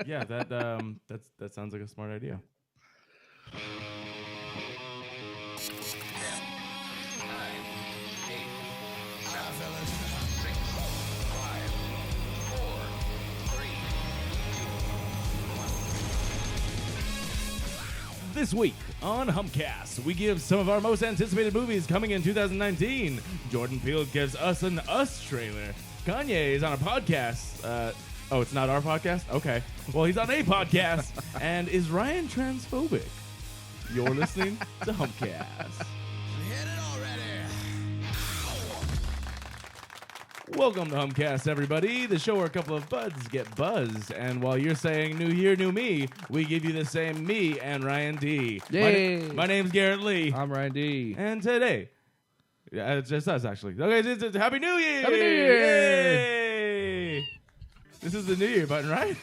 Yeah, that sounds like a smart idea. 10, 9, 8, 7, 6, 5, 4, 3, 2, 1. This week on Humpcast, we give some of our most anticipated movies coming in 2019. Jordan Field gives us an Us trailer. Kanye is on a podcast. Oh, it's not our podcast? Okay. Well, he's on a podcast. And is Ryan transphobic? You're listening to Humpcast. Welcome to Humpcast, everybody. The show where a couple of buds get buzzed. And while you're saying new year, new me, we give you the same me and Ryan D. Yay. My name's Garrett Lee. I'm Ryan D. And today, it's just us, actually. Okay, it's Happy New Year! Happy New Year! Yay! This is the New Year button, right?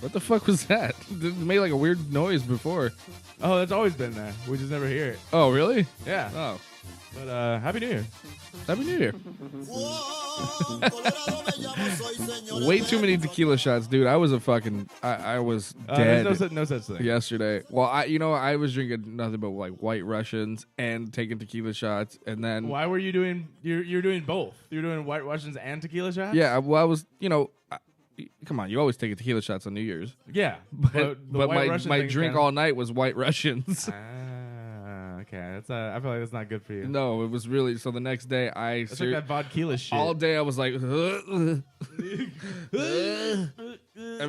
What the fuck was that? It made like a weird noise before. Oh, that's always been there. We just never hear it. Oh, really? Yeah. Oh. But Happy New Year. Happy New Year. Way too many tequila shots, dude. I was I was dead There's no such thing. yesterday. Well, I was drinking nothing but like White Russians and taking tequila shots, and then Why were you doing, you're doing both? You're doing White Russians and tequila shots? yeah, well, I was, come on, you always take tequila shots on New Year's, Yeah. but the White my Russian my thing drink kinda- all night was White Russians. Okay. That's I feel like that's not good for you. No, it was really. So the next day, It's like that vodka shit. all day I was like, every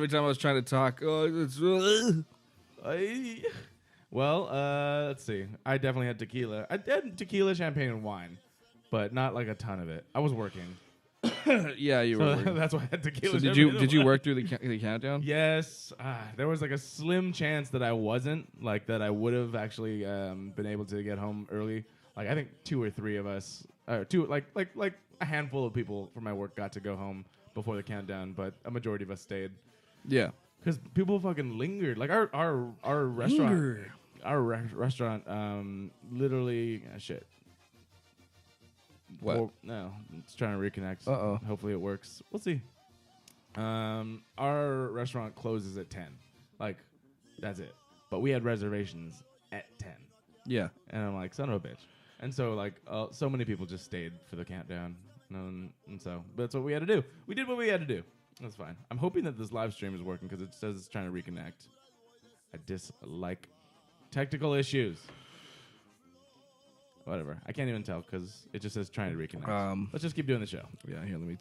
time I was trying to talk, Well, let's see. I definitely had tequila. I had tequila, champagne, and wine, but not like a ton of it. I was working, yeah, you so were. working. that's why I had tequila. So did champagne, and you wine. work through the countdown? Yes. There was like a slim chance that I wasn't, like that I would have actually been able to get home early. Like I think 2 or 3 of us, like a handful of people from my work got to go home before the countdown, but a majority of us stayed. Yeah. Because people fucking lingered. Like our restaurant, restaurant, literally shit. What? Well, no, it's trying to reconnect. Uh-oh. Hopefully it works. We'll see. Our restaurant closes at 10. Like, that's it. But we had reservations at 10. Yeah. And I'm like, son of a bitch. And so like, so many people just stayed for the countdown. And so that's what we had to do. We did what we had to do. That's fine. I'm hoping that this live stream is working because it says it's trying to reconnect. I dislike technical issues. Whatever. I can't even tell because it just says trying to reconnect. Let's just keep doing the show. Yeah. Here, let me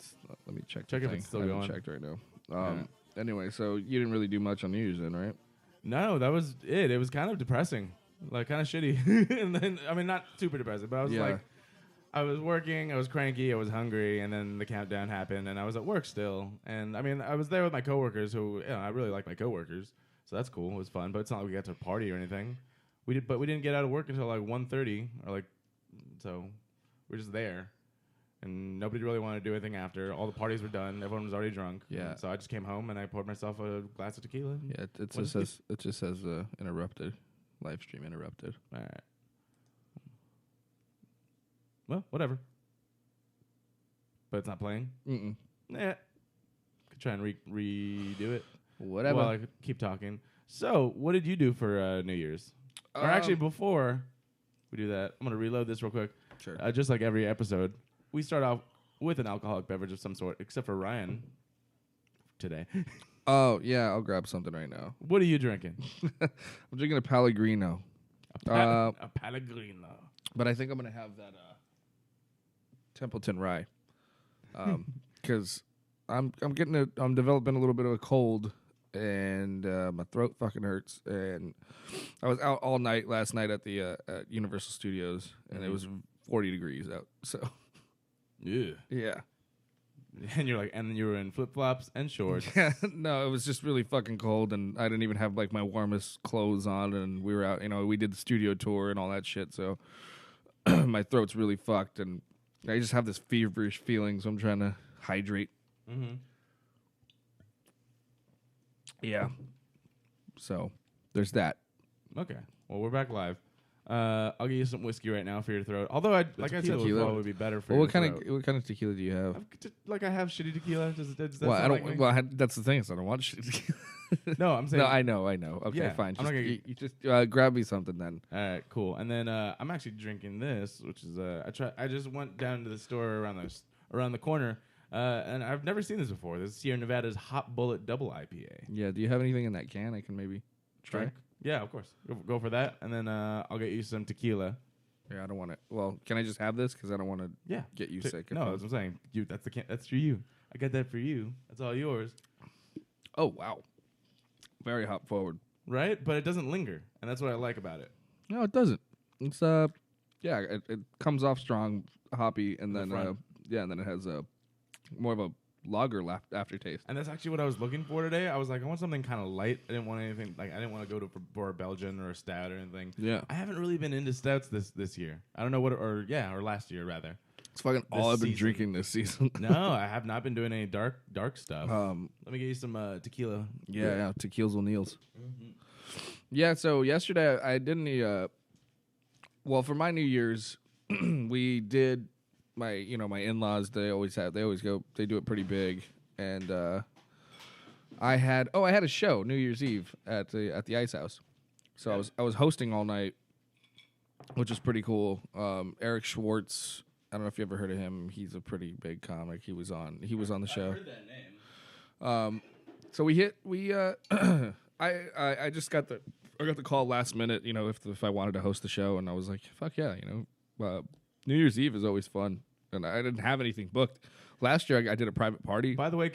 check. Check the if thing. it's still I haven't going. checked right now. Alright. Anyway, so you didn't really do much on New Year's then, right? No, that was it. It was kind of depressing. Like, kind of shitty. And then, I mean, not super depressing, but I was like, I was working, I was cranky, I was hungry, and then the countdown happened, and I was at work still. And, I mean, I was there with my coworkers who, I really like my coworkers, so that's cool. It was fun, but it's not like we got to party or anything. But we didn't get out of work until, like, 1:30, or, like, so we're just there. And nobody really wanted to do anything after. All the parties were done. Everyone was already drunk. Yeah. So I just came home, and I poured myself a glass of tequila. Yeah. It just says interrupted. Live stream interrupted. All right. Well, whatever. But it's not playing? Mm-mm. Nah. Could try and redo it. Whatever. Well, I could keep talking. So, what did you do for New Year's? Or actually, before we do that, I'm going to reload this real quick. Sure. Just like every episode, we start off with an alcoholic beverage of some sort, except for Ryan today. Oh, yeah, I'll grab something right now. What are you drinking? I'm drinking a Pellegrino. A Pellegrino. But I think I'm going to have that Templeton Rye. Because I'm developing a little bit of a cold, and my throat fucking hurts. And I was out all night last night at the at Universal Studios, and it was 40 degrees out. So, yeah. And you're like, and you were in flip flops and shorts. Yeah, no, it was just really fucking cold, and I didn't even have like my warmest clothes on, and we were out, we did the studio tour and all that shit, so my throat's really fucked, and I just have this feverish feeling, so I'm trying to hydrate. Mm-hmm. Yeah. So, there's that. Okay. Well, we're back live. I'll give you some whiskey right now for your throat. Although, like I said, it would tequila. probably be better for Well, your what kind throat. of what kind of tequila do you have? Like I have shitty tequila. Does that Well, I sound don't. like me? Well, that's the thing is I don't want shit. No, I'm saying. No, I know. Okay, Yeah, fine. I'm not gonna You just grab me something then. All right, cool. And then I'm actually drinking this, which is I just went down to the store around the corner, and I've never seen this before. This is Sierra Nevada's Hot Bullet Double IPA. Yeah. Do you have anything in that can I can maybe try? Drink? Yeah, of course. Go for that, and then I'll get you some tequila. Yeah, I don't want it. Well, can I just have this? Because I don't want to Yeah, get you sick. No, that's what I'm saying. That's for you. I got that for you. That's all yours. Oh, wow. Very hop forward. Right? But it doesn't linger, and that's what I like about it. No, it doesn't. It's yeah, it comes off strong, hoppy, and then and then it has a more of a lager aftertaste. And that's actually what I was looking for today. I was like, I want something kind of light. I didn't want anything I didn't want to go for a Belgian or a stout or anything. Yeah, I haven't really been into stouts this year. I don't know or last year rather. It's fucking all I've been drinking this season. No, I have not been doing any dark stuff. Let me get you some tequila. Yeah, tequilas O'Neills. Mm-hmm. Yeah, so yesterday I did well, for my New Year's, we did my in-laws. They do it pretty big, and I had a show New Year's Eve at the Ice House. So I was hosting all night, which was pretty cool. Eric Schwartz. I don't know if you ever heard of him. He's a pretty big comic. He was on the show. I heard that name. So I just got the call last minute, if I wanted to host the show, and I was like, fuck yeah, New Year's Eve is always fun, and I didn't have anything booked. Last year I did a private party. By the way,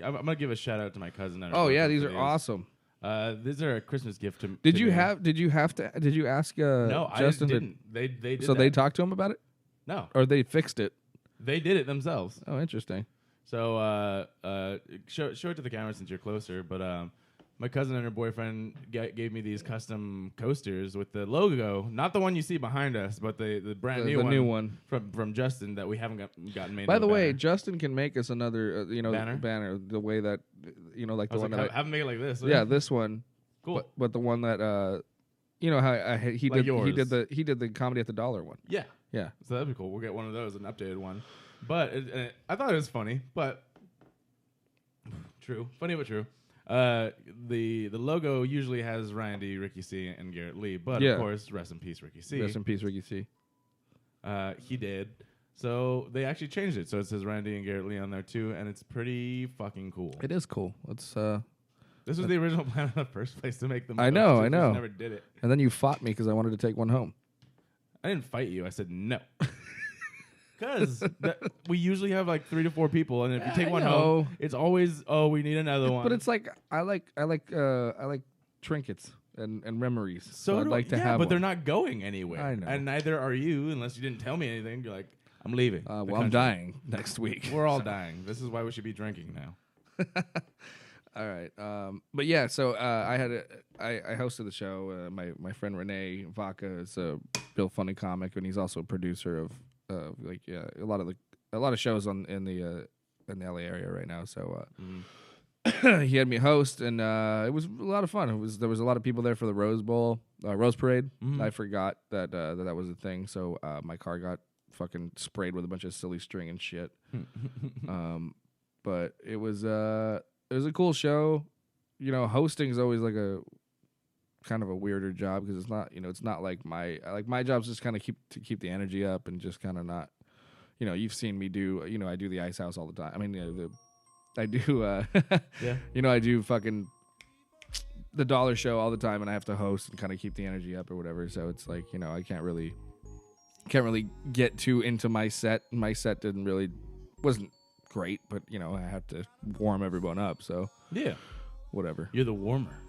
I'm gonna give a shout out to my cousin. Oh yeah, these are awesome. These are a Christmas gift to. Did you ask? No, Justin I didn't. They did. So that. they talked to him about it? No, or they fixed it? They did it themselves. Oh, interesting. So show it to the camera since you're closer. But my cousin and her boyfriend gave me these custom coasters with the logo, not the one you see behind us, but the brand new one from Justin that we haven't gotten made. By the way, Justin can make us another banner the way that like the one that I haven't made it like this. Yeah, this one. Cool. But the one that how he like did yours. he did the Comedy at the Dollar one. Yeah. Yeah. So that'd be cool. We'll get one of those, an updated one. But I thought it was funny, but true. Funny but true. The logo usually has Ryan D, Ricky C, and Garrett Lee, but of course, rest in peace, Ricky C. Rest in peace, Ricky C. He did. So they actually changed it, so it says Ryan D and Garrett Lee on there too, and it's pretty fucking cool. It is cool. It's This was the original plan in the first place to make them. I know. Just never did it. And then you fought me because I wanted to take one home. I didn't fight you. I said no. Because we usually have like 3 to 4 people, and if you take one home, it's always we need another one. But it's like I like trinkets and memories. So I'd like to have. But one. they're not going anywhere. I know. And neither are you, unless you didn't tell me anything. You're like, I'm leaving. Well, I'm dying next week. We're all dying. This is why we should be drinking now. All right. But yeah, so I hosted the show. My friend Renee Vaca is a real funny comic, and he's also a producer of a lot of shows in the LA area right now. So he had me host, and it was a lot of fun. There was a lot of people there for the Rose Bowl, Rose Parade. Mm-hmm. I forgot that was a thing. So my car got fucking sprayed with a bunch of silly string and shit. But it was a cool show. Hosting is always like a kind of a weirder job because it's not like my job's just kind of keep the energy up and just kind of not, you've seen me do, I do the Ice House all the time. I mean, I do, I do fucking the Dollar Show all the time, and I have to host and kind of keep the energy up or whatever. So it's like, I can't really get too into my set. My set wasn't great, but I have to warm everyone up. So yeah, whatever. You're the warmer.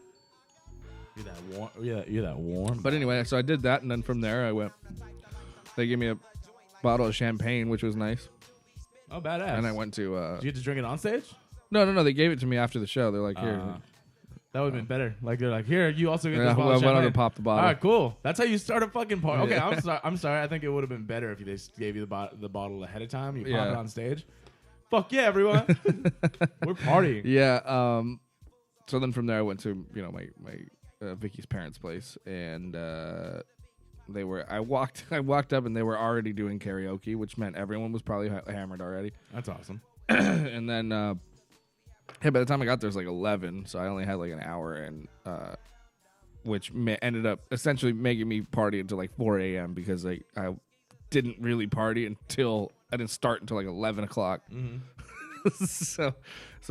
You're that warm. Yeah, you're that warm. But anyway, so I did that, and then from there they gave me a bottle of champagne, which was nice. Oh, badass. And I went to Did you get to drink it on stage? No, they gave it to me after the show. They're like, here. That would have been better. Like, they're like, here, you also get this bottle of I champagne. wanted to pop the bottle. All right, cool. That's how you start a fucking party. Okay, I'm sorry. I think it would have been better if they gave you the bottle ahead of time. You pop it on stage. Fuck yeah, everyone. We're partying. Yeah. So then from there I went to my Vicky's parents' place, and I walked up and they were already doing karaoke, which meant everyone was probably hammered already. That's awesome. And then Hey, by the time I got there, it was like 11, so I only had like an hour, and which ended up essentially making me party until like 4 a.m. because I didn't really party until I didn't start until like 11 o'clock. Mm-hmm. so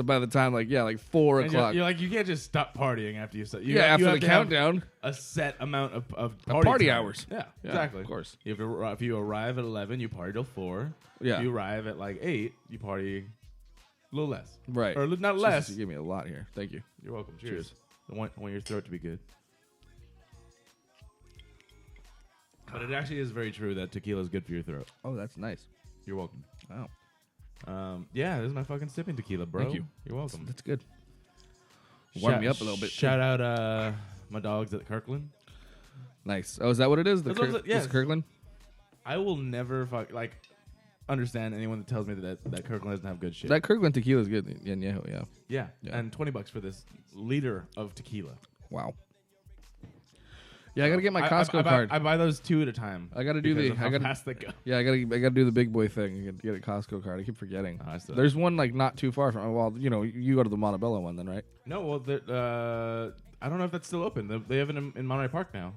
by the time like 4 And o'clock, you're like, you can't just stop partying after you set. after you the have to have countdown, a set amount of party time. hours. Yeah, Yeah, exactly. of course. If you arrive at 11, you party till 4. Yeah. If you arrive at like 8, you party a little less. Right. Or not Jesus, less. you gave me a lot here. Thank you. You're welcome. Cheers. I want your throat to be good. But it actually is very true that tequila is good for your throat. Oh, that's nice. You're welcome. Wow. Yeah, this is my fucking sipping tequila, bro. Thank you. You're welcome. That's good. Warm me up a little bit. Shout out my dogs at Kirkland. Nice. Oh, is that what it is? That's what This is Kirkland? I will never understand anyone that tells me that Kirkland doesn't have good shit. That Kirkland tequila is good. Yeah. yeah, Yeah. and $20 for this liter of tequila. Wow. Yeah, I gotta get my Costco card. I buy those 2 at a time. I gotta do because the. of how I gotta. fast they go. Yeah, I gotta do the big boy thing. You get a Costco card. I keep forgetting. I still- There's one like not too far from. Well, you go to the Montebello one then, right? No, well, I don't know if that's still open. They have it in Monterey Park now.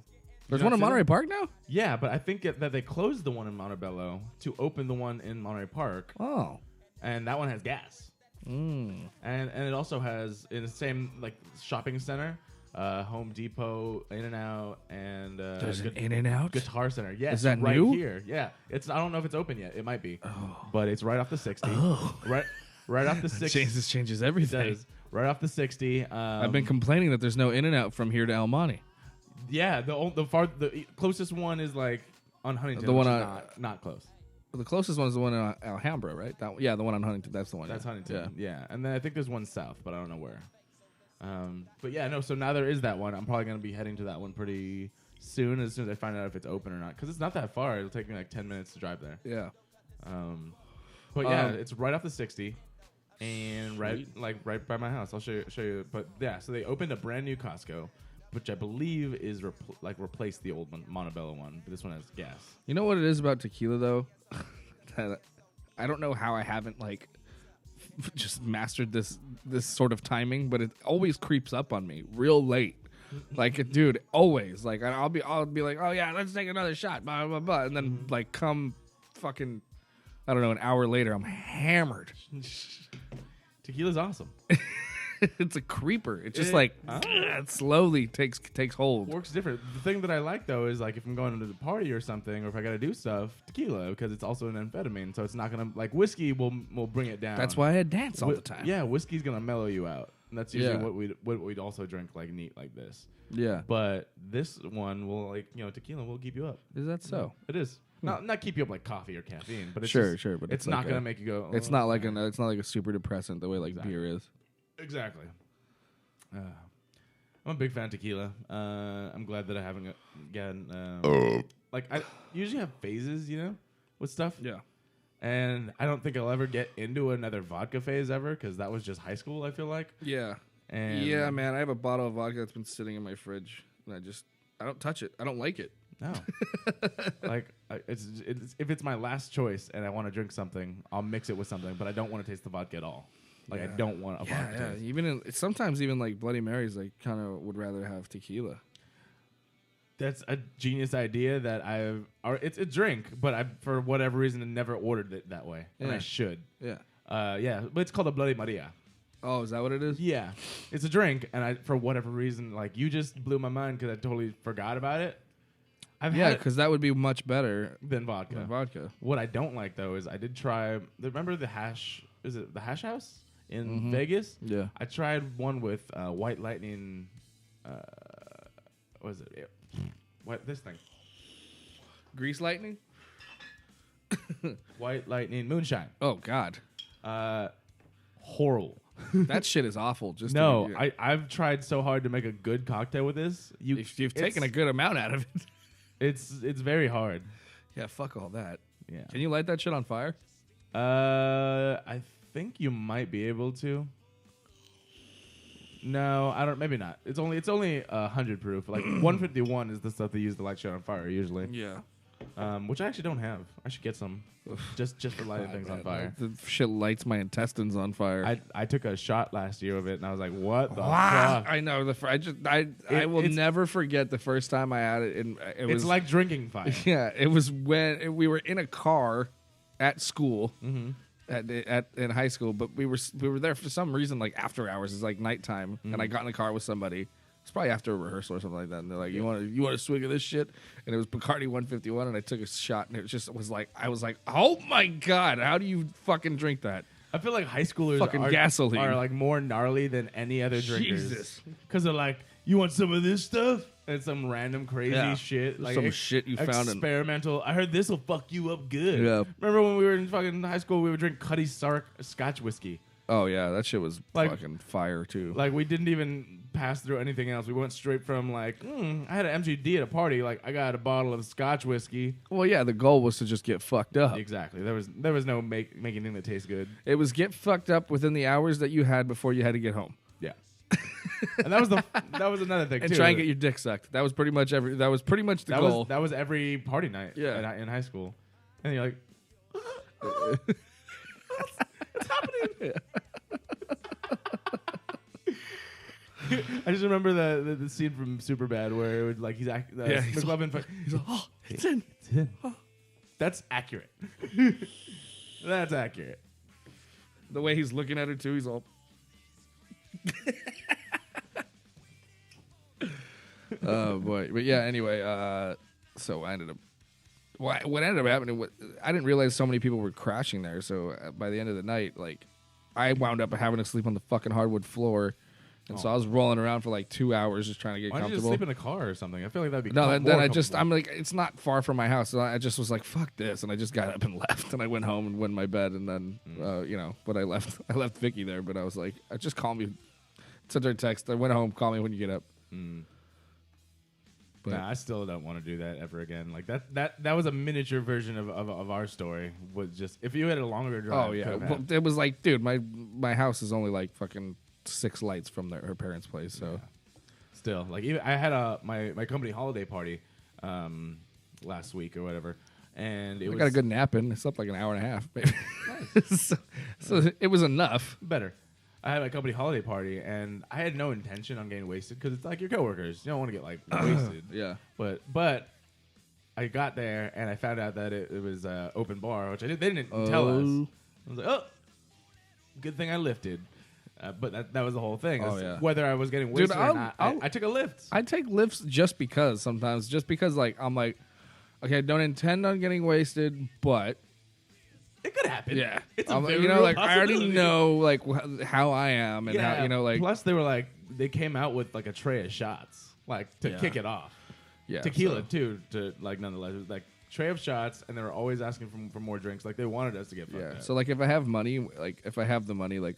There's You one not in see Monterey that? Park now. Yeah, but I think that they closed the one in Montebello to open the one in Monterey Park, Oh. and that one has gas. Mm. And it also has in the same like shopping center, Home Depot, In-N-Out, and There's an In-N-Out. Guitar Center. Yes, Is that right new? here. Yeah, I don't know if it's open yet. It might be, Oh. but it's right off the 60. Oh. Right off the 60. This changes It everything. does. Right off the 60. I've been complaining that there's no In-N-Out from here to El Monte. Yeah, the closest one is like on Huntington. The one which is on- not close. The closest one is the one in Alhambra, right? The one on Huntington. That's the one. That's yeah. Huntington. Yeah, and then I think there's one south, but I don't know where. But yeah, no. So now there is that one. I'm probably gonna be heading to that one pretty soon as I find out if it's open or not. Because it's not that far. It'll take me like 10 minutes to drive there. Yeah. But yeah, it's right off the 60, and right by my house. I'll show you. But yeah, so they opened a brand new Costco, which I believe is replaced the old Montebello one. But this one has gas. You know what it is about tequila though? That I don't know how I haven't just mastered this sort of timing, but it always creeps up on me real late. Dude, always. I'll be like, oh yeah, let's take another shot, blah blah blah, and then come fucking, I don't know, an hour later, I'm hammered. Tequila's awesome. It's a creeper. It's just It- it slowly takes hold. Works different. The thing that I like though is if I'm going to the party or something, or if I got to do stuff, tequila, because it's also an amphetamine, so it's not gonna whiskey will bring it down. That's why I dance all the time. Yeah, whiskey's gonna mellow you out, and that's usually Yeah. what we'd also drink neat like this. Yeah. But this one will tequila will keep you up. Is that so? It is. Not keep you up like coffee or caffeine, but it's Sure, just- sure, but it's it's not like gonna make you go. It's "Oh, not like it's not like a super depressant the way Exactly. beer is. Exactly. I'm a big fan of tequila. I'm glad that I haven't gotten. I usually have phases, with stuff. Yeah. And I don't think I'll ever get into another vodka phase ever because that was just high school. I feel like. Yeah. And Yeah, man. I have a bottle of vodka that's been sitting in my fridge, and I don't touch it. I don't like it. No. It's if it's my last choice and I want to drink something, I'll mix it with something, but I don't want to taste the vodka at all. I Yeah. don't want a vodka taste. Even sometimes even Bloody Marys, I kind of would rather have tequila. That's a genius idea that it's a drink, but I, for whatever reason, I never ordered it that way, and I Yeah. should. Yeah. Yeah, but it's called a Bloody Maria. Oh, is that what it is? Yeah, it's a drink, and for whatever reason, you just blew my mind because I totally forgot about it. I've Yeah, had it because that would be much better than vodka. than vodka. What I don't like though is I did try. Remember the hash? Is it the Hash House in Vegas? Yeah. I tried one with White Lightning. What is it? What this thing? Grease lightning? White Lightning Moonshine. Oh God, Horrible. that shit is awful. Just No, to, I've tried so hard to make a good cocktail with this. you've taken a good amount out of it. It's very hard. Yeah, fuck all that. Yeah. Can you light that shit on fire? I think you might be able to. No, I don't. Maybe not. It's only 100 proof. 151 is the stuff they use to light shit on fire usually. Yeah. which I actually don't have. I should get some, just for lighting things on fire. The shit lights my intestines on fire. I took a shot last year of it, and I was like, "What the Wow. fuck?" I know. I will never forget the first time I had it. And It's like drinking fire. Yeah, it was when we were in a car at school. Mm-hmm. In high school, but we were there for some reason, like after hours. It's like nighttime, and I got in the car with somebody. It's probably after a rehearsal or something like that. And they're like, "You want a swig of this shit?" And it was Bacardi 151, and I took a shot, and I was like, "Oh my god, how do you fucking drink that?" I feel like high schoolers Fucking gasoline. are like more gnarly than any other drinkers. Jesus. Because they're like, "You want some of this stuff?" And it's some random crazy Yeah. shit. Like Some shit you found in- experimental. I heard this will fuck you up good. Yeah. Remember when we were in fucking high school, we would drink Cuddy Sark Scotch whiskey. Oh yeah, that shit was Like- fucking fire too. Like we didn't even pass through anything else. We went straight from like, I had an MGD at a party. Like I got a bottle of Scotch whiskey. Well, yeah, the goal was to just get fucked up. Exactly. There was no making anything that tastes good. It was get fucked up within the hours that you had before you had to get home. Yeah. And that was another thing And too. try and get your dick sucked. That was pretty much the goal. That was every party night. Yeah. In high school, and you're like, what's happening? I just remember the scene from Superbad where it would like he's McLovin. He's like, "Oh, it's in." That's accurate. That's accurate. The way he's looking at her too, he's all. Oh boy, but yeah. Anyway, so I ended up. What ended up happening? I didn't realize so many people were crashing there. So by the end of the night, like, I wound up having to sleep on the fucking hardwood floor, and so I was rolling around for like 2 hours just trying to get Why don't you comfortable. just sleep in a car or something? I feel like that'd be No, more then comfortable. I'm like, it's not far from my house. So I just was like, fuck this. And I just got up and left. And I went home and went in my bed. And then, but I left Vicky there. But I was like, just call me. Sent her a text. I went home. Call me when you get up. But Nah, I still don't want to do that ever again. Like that was a miniature version of our story. Was just if you had a longer drive. oh, yeah. could've Well, had- it was like, dude, my house is only like fucking 6 lights from her parents' place. So, Still, like even I had my company holiday party last week or whatever, and I got a good nap in. I slept like an hour and a half. Maybe. so it was enough. better. I had my company holiday party, and I had no intention on getting wasted because it's like your coworkers. You don't want to get like wasted. Yeah. But I got there and I found out that it was open bar, which they didn't tell us. I was like, oh, good thing I lifted. But that was the whole thing. Oh, is yeah. Whether I was getting wasted or not, I took a lift. I take lifts just because sometimes, like I'm like, okay, I don't intend on getting wasted, but It could happen. yeah, It's a I'm, very you know, real like I already possibility. know like how I am and how, you know, like Plus, they were like they came out with like a tray of shots, like to Yeah. kick it off. yeah, Tequila so- too, to like nonetheless. It was like tray of shots, and they were always asking for more drinks. Like they wanted us to get fucked Yeah. up. So like if I have money, like if I have the money, like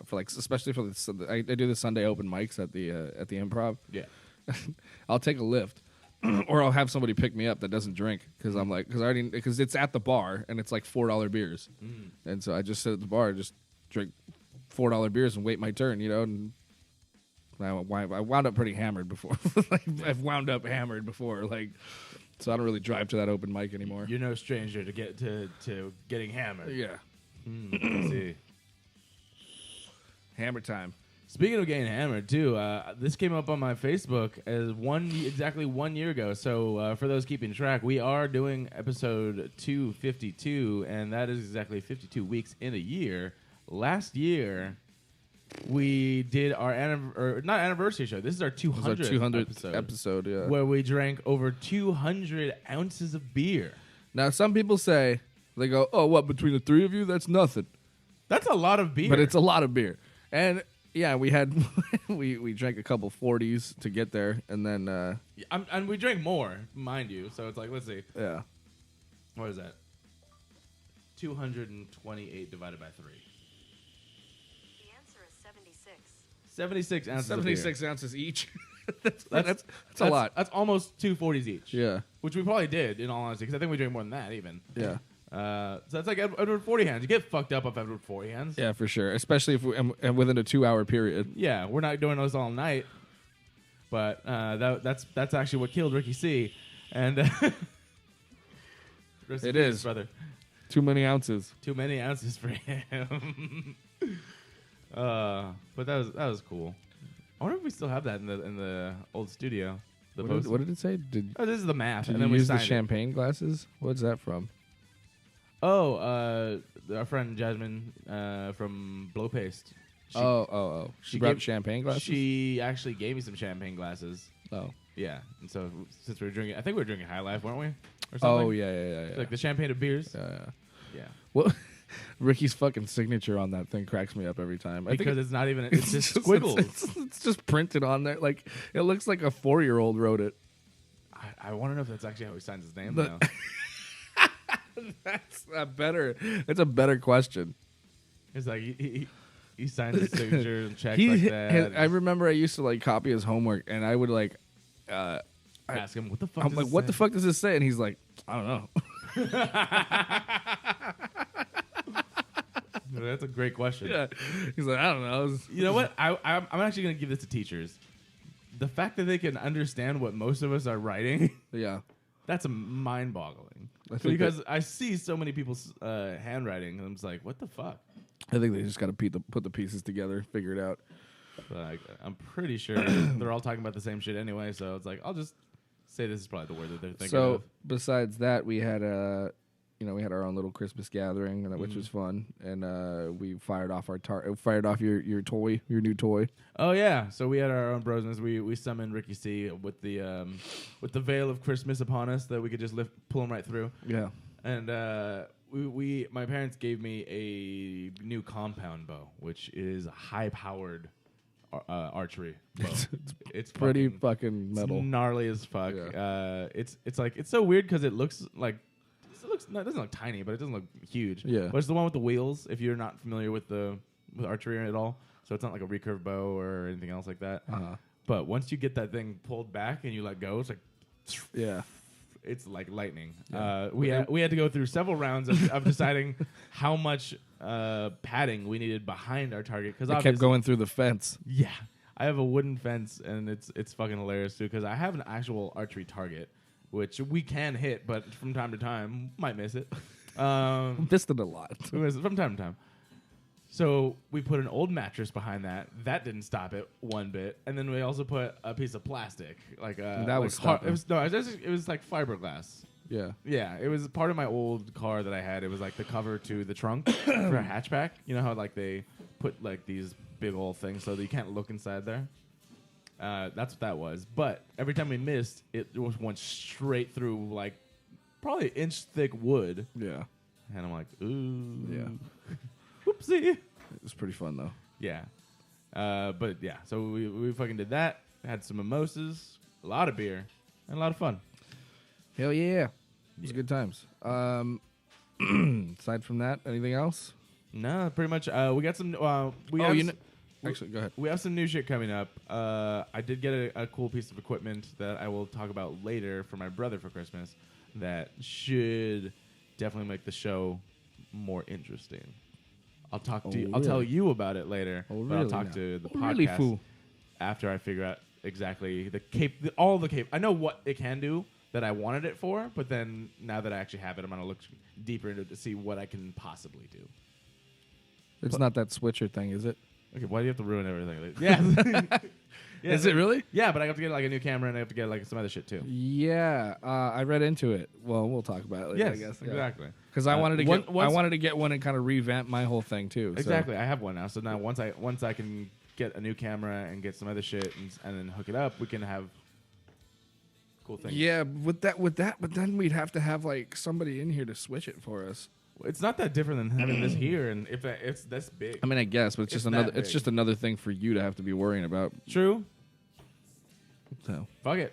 for like especially for the I do the Sunday open mics at the Improv. Yeah. I'll take a lift, or I'll have somebody pick me up that doesn't drink because I'm like because it's at the bar and it's like $4 beers, and so I just sit at the bar and just drink $4 beers and wait my turn, you know. And I wound up pretty hammered before. Like, I've wound up hammered before, like. So I don't really drive to that open mic anymore. You're no stranger to get to getting hammered. Yeah. I see. Hammer time. Speaking of getting hammered too, this came up on my Facebook as exactly 1 year ago. So for those keeping track, we are doing episode 252, and that is exactly 52 weeks in a year. Last year, we did our not anniversary show. This is our 200th, 200th episode, yeah. where we drank over 200 ounces of beer. Now some people say they go, "Oh, what between the three of you? That's nothing." That's a lot of beer. But it's a lot of beer. And yeah, we had we drank a couple 40s to get there, and then and we drank more, mind you. So it's like, let's see, yeah, what is that? 228 divided by 3. The answer is 76. 76 ounces. 76 ounces each. that's That's a lot. That's almost 2 40s each. Yeah, Which we probably did, in all honesty, because I think we drank more than that even. yeah, So that's like Edward 40 hands. You get fucked up off Edward 40 hands. yeah, for sure. Especially if and within a 2-hour period. Yeah, we're not doing this all night. But that's actually what killed Ricky C. And Rest in It peace, is. brother. Too many ounces. Too many ounces for him. But that was cool. I wonder if we still have that in the old studio. The What did it say? Oh, this is the map. Did and then you we use the signed it. champagne glasses? What's that from? Oh, our friend Jasmine from Blow Paste. She, She she brought gave- champagne glasses? She actually gave me some champagne glasses. Oh. Yeah, and so since we were drinking, I think we were drinking High Life, weren't we? Or something? Oh, yeah. Like the champagne of beers. Yeah. Yeah. Well, Ricky's fucking signature on that thing cracks me up every time. Because it's not even, it's just squiggles. It's just printed on there. Like, it looks like a 4-year-old wrote it. I want to know if that's actually how he signs his name The- now. That's a better question. It's like he signs his signature and checks like that. I remember I used to like copy his homework, and I would like, ask him, what the fuck I'm does like, this what the say?" fuck does this say? And he's like, I don't know. That's a great question. Yeah, he's like, I don't know. You know what? I'm actually going to give this to teachers. The fact that they can understand what most of us are writing, Yeah, that's mind-boggling. I think Because I see so many people's handwriting, and I'm just like, what the fuck? I think they just got to put the pieces together, figure it out. Like, I'm pretty sure they're all talking about the same shit anyway, so it's like, I'll just say this is probably the word that they're thinking So of. besides that, we had we had our own little Christmas gathering, which was fun, and we fired off your new toy. Oh yeah, so we had our own brosness. We summoned Ricky C with the veil of Christmas upon us that we could just pull him right through. Yeah, And my parents gave me a new compound bow, which is a high-powered archery bow. It's pretty fucking it's metal. gnarly as fuck. Yeah. It's like it's so weird because it looks like it doesn't look tiny, but it doesn't look huge. Yeah. But it's the one with the wheels. If you're not familiar with archery at all, so it's not like a recurve bow or anything else like that. Uh-huh. But once you get that thing pulled back and you let go, it's like Yeah. it's like lightning. Yeah. We had to go through several rounds of deciding how much padding we needed behind our target because I kept going through the fence. Yeah, I have a wooden fence and it's fucking hilarious too because I have an actual archery target which we can hit, but from time to time might miss it. Missed it a lot. We miss it from time to time. So we put an old mattress behind that. That didn't stop it one bit. And then we also put a piece of plastic, like That was hard, stopping. it was like fiberglass. Yeah. Yeah, it was part of my old car that I had. It was like the cover to the trunk for a hatchback. You know how like they put like these big old things so that you can't look inside there. That's what that was. But every time we missed, it went straight through like probably an inch thick wood. Yeah. And I'm like, ooh. Yeah. Whoopsie. It was pretty fun though. Yeah. But yeah, so we fucking did that. Had some mimosas, a lot of beer, and a lot of fun. Hell yeah. It was good times. Aside from that, anything else? No, pretty much. We got some. Actually, go ahead. We have some new shit coming up. I did get a cool piece of equipment that I will talk about later for my brother for Christmas. That should definitely make the show more interesting. I'll talk to you. I'll tell you about it later. Oh, but I'll really talk now? to the Oh, podcast really, fool? after I figure out exactly all the cape. I know what it can do that I wanted it for, but then now that I actually have it, I'm gonna look deeper into it to see what I can possibly do. It's not that switcher thing, is it? Okay, why do you have to ruin everything? Yeah. Yeah, Is it really? Yeah, but I have to get like a new camera and I have to get like some other shit too. Yeah, I read into it. Well, we'll talk about it later, Yes, I guess. exactly. Because I wanted to once- I wanted to get one and kind of revamp my whole thing too. so- Exactly. I have one now. So now once I can get a new camera and get some other shit and then hook it up, we can have cool things. Yeah, with that, but then we'd have to have like somebody in here to switch it for us. It's not that different than having this here, and if it's this big. I mean, I guess, but it's It's just another. that It's big. just another thing for you to have to be worrying about. True. So Fuck it.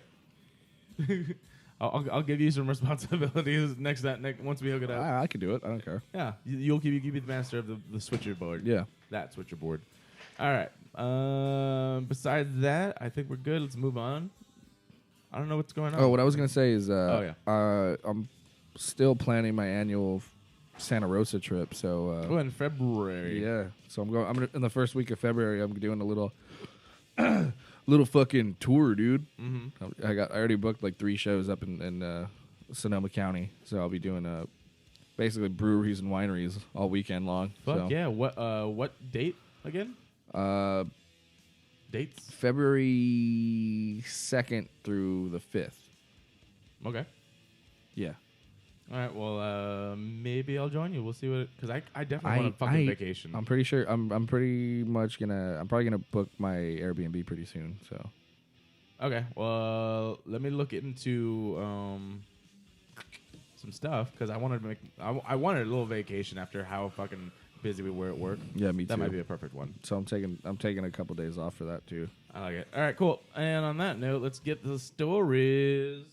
I'll give you some responsibilities once we hook it up. I could do it. I don't care. Yeah, you'll be the master of the switcher board. Yeah. That switcher board. All right. Besides that, I think we're good. Let's move on. I don't know what's going on. Oh, what I was gonna say is, I'm still planning my annual Santa Rosa trip. So Oh, in February. yeah, so I'm going. In the first week of February. I'm doing a little, little fucking tour, dude. Mm-hmm. I already booked like 3 shows up in Sonoma County. So I'll be doing basically breweries and wineries all weekend long. Fuck so. yeah. What date again? Dates? February 2nd through the 5th. Okay. Yeah. All right. Well, maybe I'll join you. We'll see what. Because I definitely want a fucking vacation. I'm pretty sure. I'm pretty much gonna. I'm probably gonna book my Airbnb pretty soon. So. Okay. Well, let me look into some stuff because I wanted to make. I wanted a little vacation after how fucking busy we were at work. Yeah, me too. That might be a perfect one. So I'm taking a couple days off for that too. I like it. All right, cool. And on that note, let's get the stories.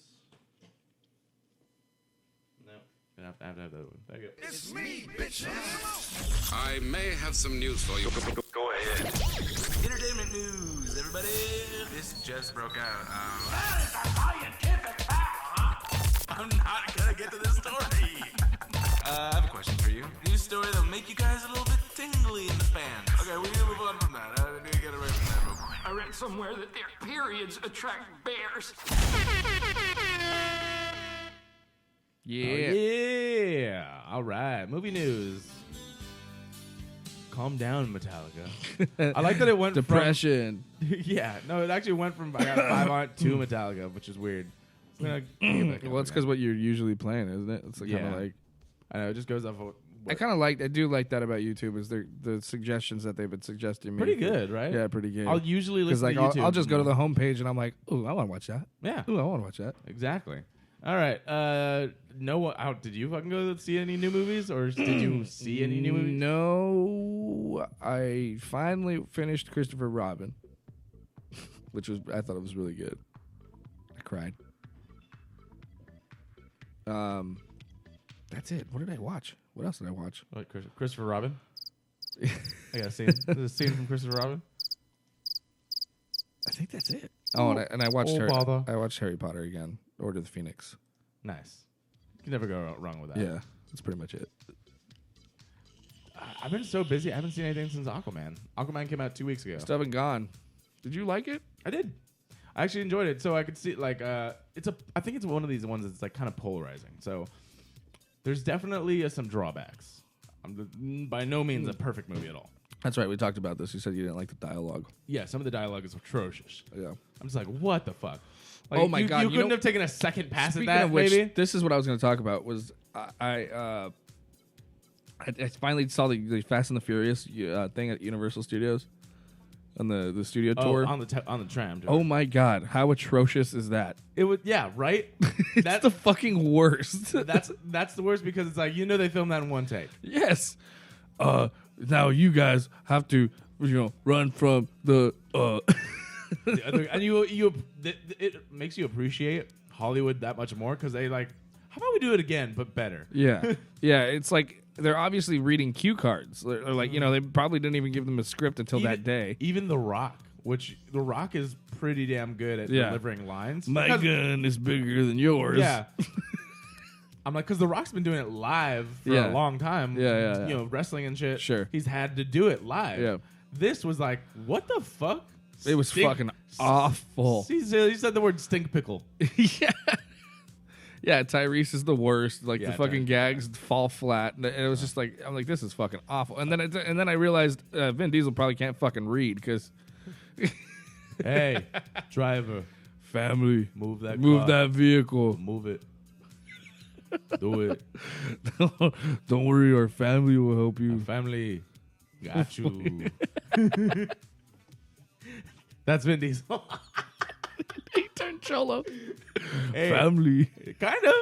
No, I have to have that one. Thank you. It's me, bitches. I may have some news for you. Go ahead. Entertainment news, everybody. This just broke out. That is a scientific fact, huh? I'm not gonna get to this story. I have a question for you. News story that'll make you guys a little bit tingly in the fans. Okay, we need to move on from that. I need to get away from that real quick. I read somewhere that their periods attract bears. Yeah. Yeah. All right. Movie news. Calm down, Metallica. I like that it went Depression. from... yeah. No, it actually went from I got a 5 on to Metallica, which is weird. Well, it's because what you're usually playing, isn't it? It's kind of like... I know, it just goes off of... I do like that about YouTube is the suggestions that they've been suggesting me. Pretty good, right? Yeah, pretty good. I'll usually listen to YouTube. I'll just go to the homepage and I'm like, ooh, I want to watch that. Yeah. Ooh, I want to watch that. Exactly. All right. Did you fucking go see any new movies, or did you see any new movies? No, I finally finished Christopher Robin, I thought it was really good. I cried. That's it. What did I watch? What else did I watch? What, Christopher Robin? I got a scene. There's a scene from Christopher Robin. I think that's it. Oh, and I watched father. I watched Harry Potter again. Order of the Phoenix. Nice. You can never go wrong with that. Yeah, that's pretty much it. I've been so busy. I haven't seen anything since Aquaman. Aquaman came out 2 weeks ago. Still haven't gone. Did you like it? I did. I actually enjoyed it. So I could see I think it's one of these ones that's like kind of polarizing. So there's definitely some drawbacks. By no means a perfect movie at all. That's right. We talked about this. You said you didn't like the dialogue. Yeah, some of the dialogue is atrocious. Yeah. I'm just like, what the fuck? Like, oh my god! You couldn't have taken a second pass at Speaking that. of which, maybe this is what I was going to talk about. Was I finally saw the Fast and the Furious thing at Universal Studios on the studio tour on the tram. Tour. Oh my god! How atrocious is that? It was right. That's the fucking worst. that's the worst because it's like they filmed that in one take. Yes. Now you guys have to run from the and it makes you appreciate Hollywood that much more because they like, how about we do it again but better? Yeah. Yeah, it's like they're obviously reading cue cards. They're like, they probably didn't even give them a script until that day. Even The Rock, which The Rock is pretty damn good at delivering lines. My gun is bigger than yours. Yeah. I'm like, because The Rock's been doing it live for a long time. Yeah. Wrestling and shit. Sure. He's had to do it live. Yeah. This was like, what the fuck? It was fucking awful. He said the word stink pickle. Yeah. Yeah, Tyrese is the worst. Like, the fucking gags fall flat. And it was just like, I'm like, this is fucking awful. And then I realized Vin Diesel probably can't fucking read because... Hey, driver. Family. Move that vehicle. Move it. Do it. Don't worry, our family will help you. Our family got you. That's Vin Diesel. He turned cholo. Hey, family. Kind of.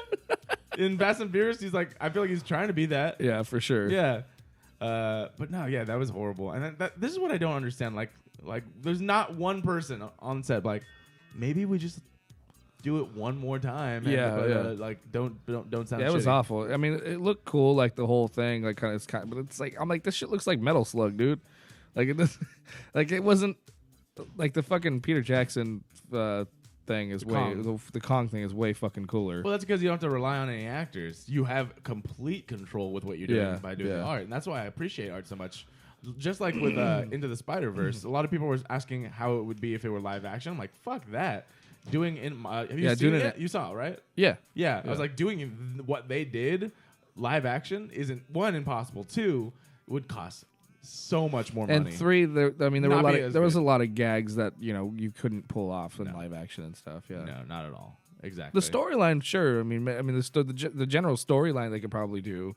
In Fast and Furious, he's like, I feel like he's trying to be that. Yeah, for sure. Yeah. But no, that was horrible. And this is what I don't understand. Like, there's not one person on set like, maybe we just do it one more time. Like, don't sound. Yeah, it was shitty. awful. I mean, it looked cool, like the whole thing, like kind of, but it's like I'm like, this shit looks like Metal Slug, dude. Like it does, like it wasn't like the fucking Peter Jackson thing is the Kong thing is way fucking cooler. Well, that's because you don't have to rely on any actors. You have complete control with what you're doing by doing the art, and that's why I appreciate art so much. just like with Into the Spider-Verse, a lot of people were asking how it would be if it were live action. I'm like, fuck that. Doing have you seen it? You saw it, right? Yeah. Yeah. I was like, doing what they did, live action, isn't, one, impossible. Two, would cost so much more money. And three, there was a lot of gags that you couldn't pull off in No. live action and stuff. Yeah. No, not at all. Exactly. The storyline, sure. I mean, the general storyline they could probably do.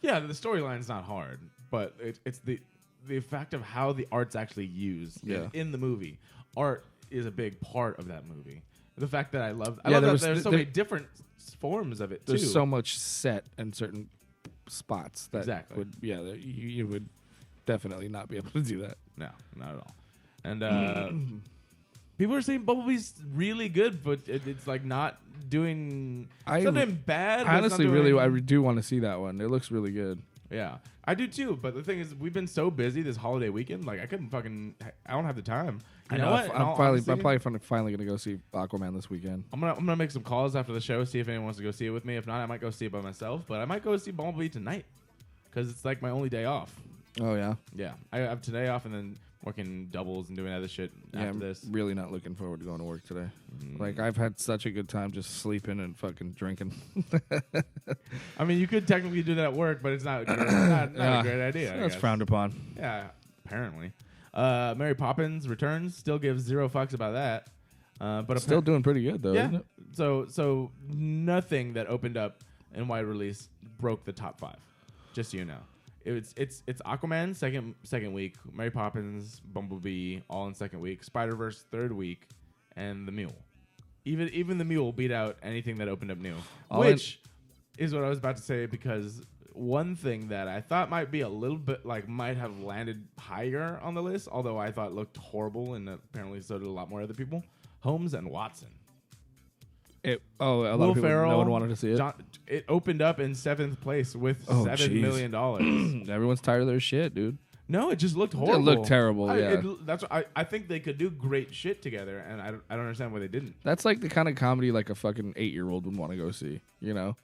Yeah, the storyline's not hard, but it's the fact of how the art's actually used in the movie. Art is a big part of that movie. The fact that I love that there's so many different forms of it too. There's so much set in certain spots that you would definitely not be able to do that. No, not at all. And people are saying Bumblebee's really good, but it's like not doing something bad. Honestly, I do want to see that one. It looks really good. Yeah, I do too. But the thing is, we've been so busy this holiday weekend. Like, I don't have the time. You know what? I'm probably finally gonna go see Aquaman this weekend. I'm gonna make some calls after the show, see if anyone wants to go see it with me. If not, I might go see it by myself. But I might go see Bumblebee tonight because it's like my only day off. Oh yeah. Yeah, I have today off and then working doubles and doing other shit after this. I'm really not looking forward to going to work today. Like, I've had such a good time just sleeping and fucking drinking. I mean, you could technically do that at work, but it's not a great idea. That's frowned upon. Yeah, apparently. Mary Poppins Returns still gives zero fucks about that. But still doing pretty good though, isn't it? So nothing that opened up in wide release broke the top 5. Just so you know. It's Aquaman second week, Mary Poppins, Bumblebee all in second week, Spider-Verse third week, and The Mule. Even The Mule beat out anything that opened up new, which is what I was about to say, because one thing that I thought might be a little bit might have landed higher on the list, although I thought looked horrible, and apparently so did a lot more other people, Holmes and Watson. A lot of people, Ferrell, no one wanted to see it. It opened up in 7th place with $7 million. Everyone's tired of their shit, dude. No, it just looked horrible. It looked terrible. I think they could do great shit together, and I don't understand why they didn't. That's like the kind of comedy like a fucking 8-year-old would want to go see. Yeah,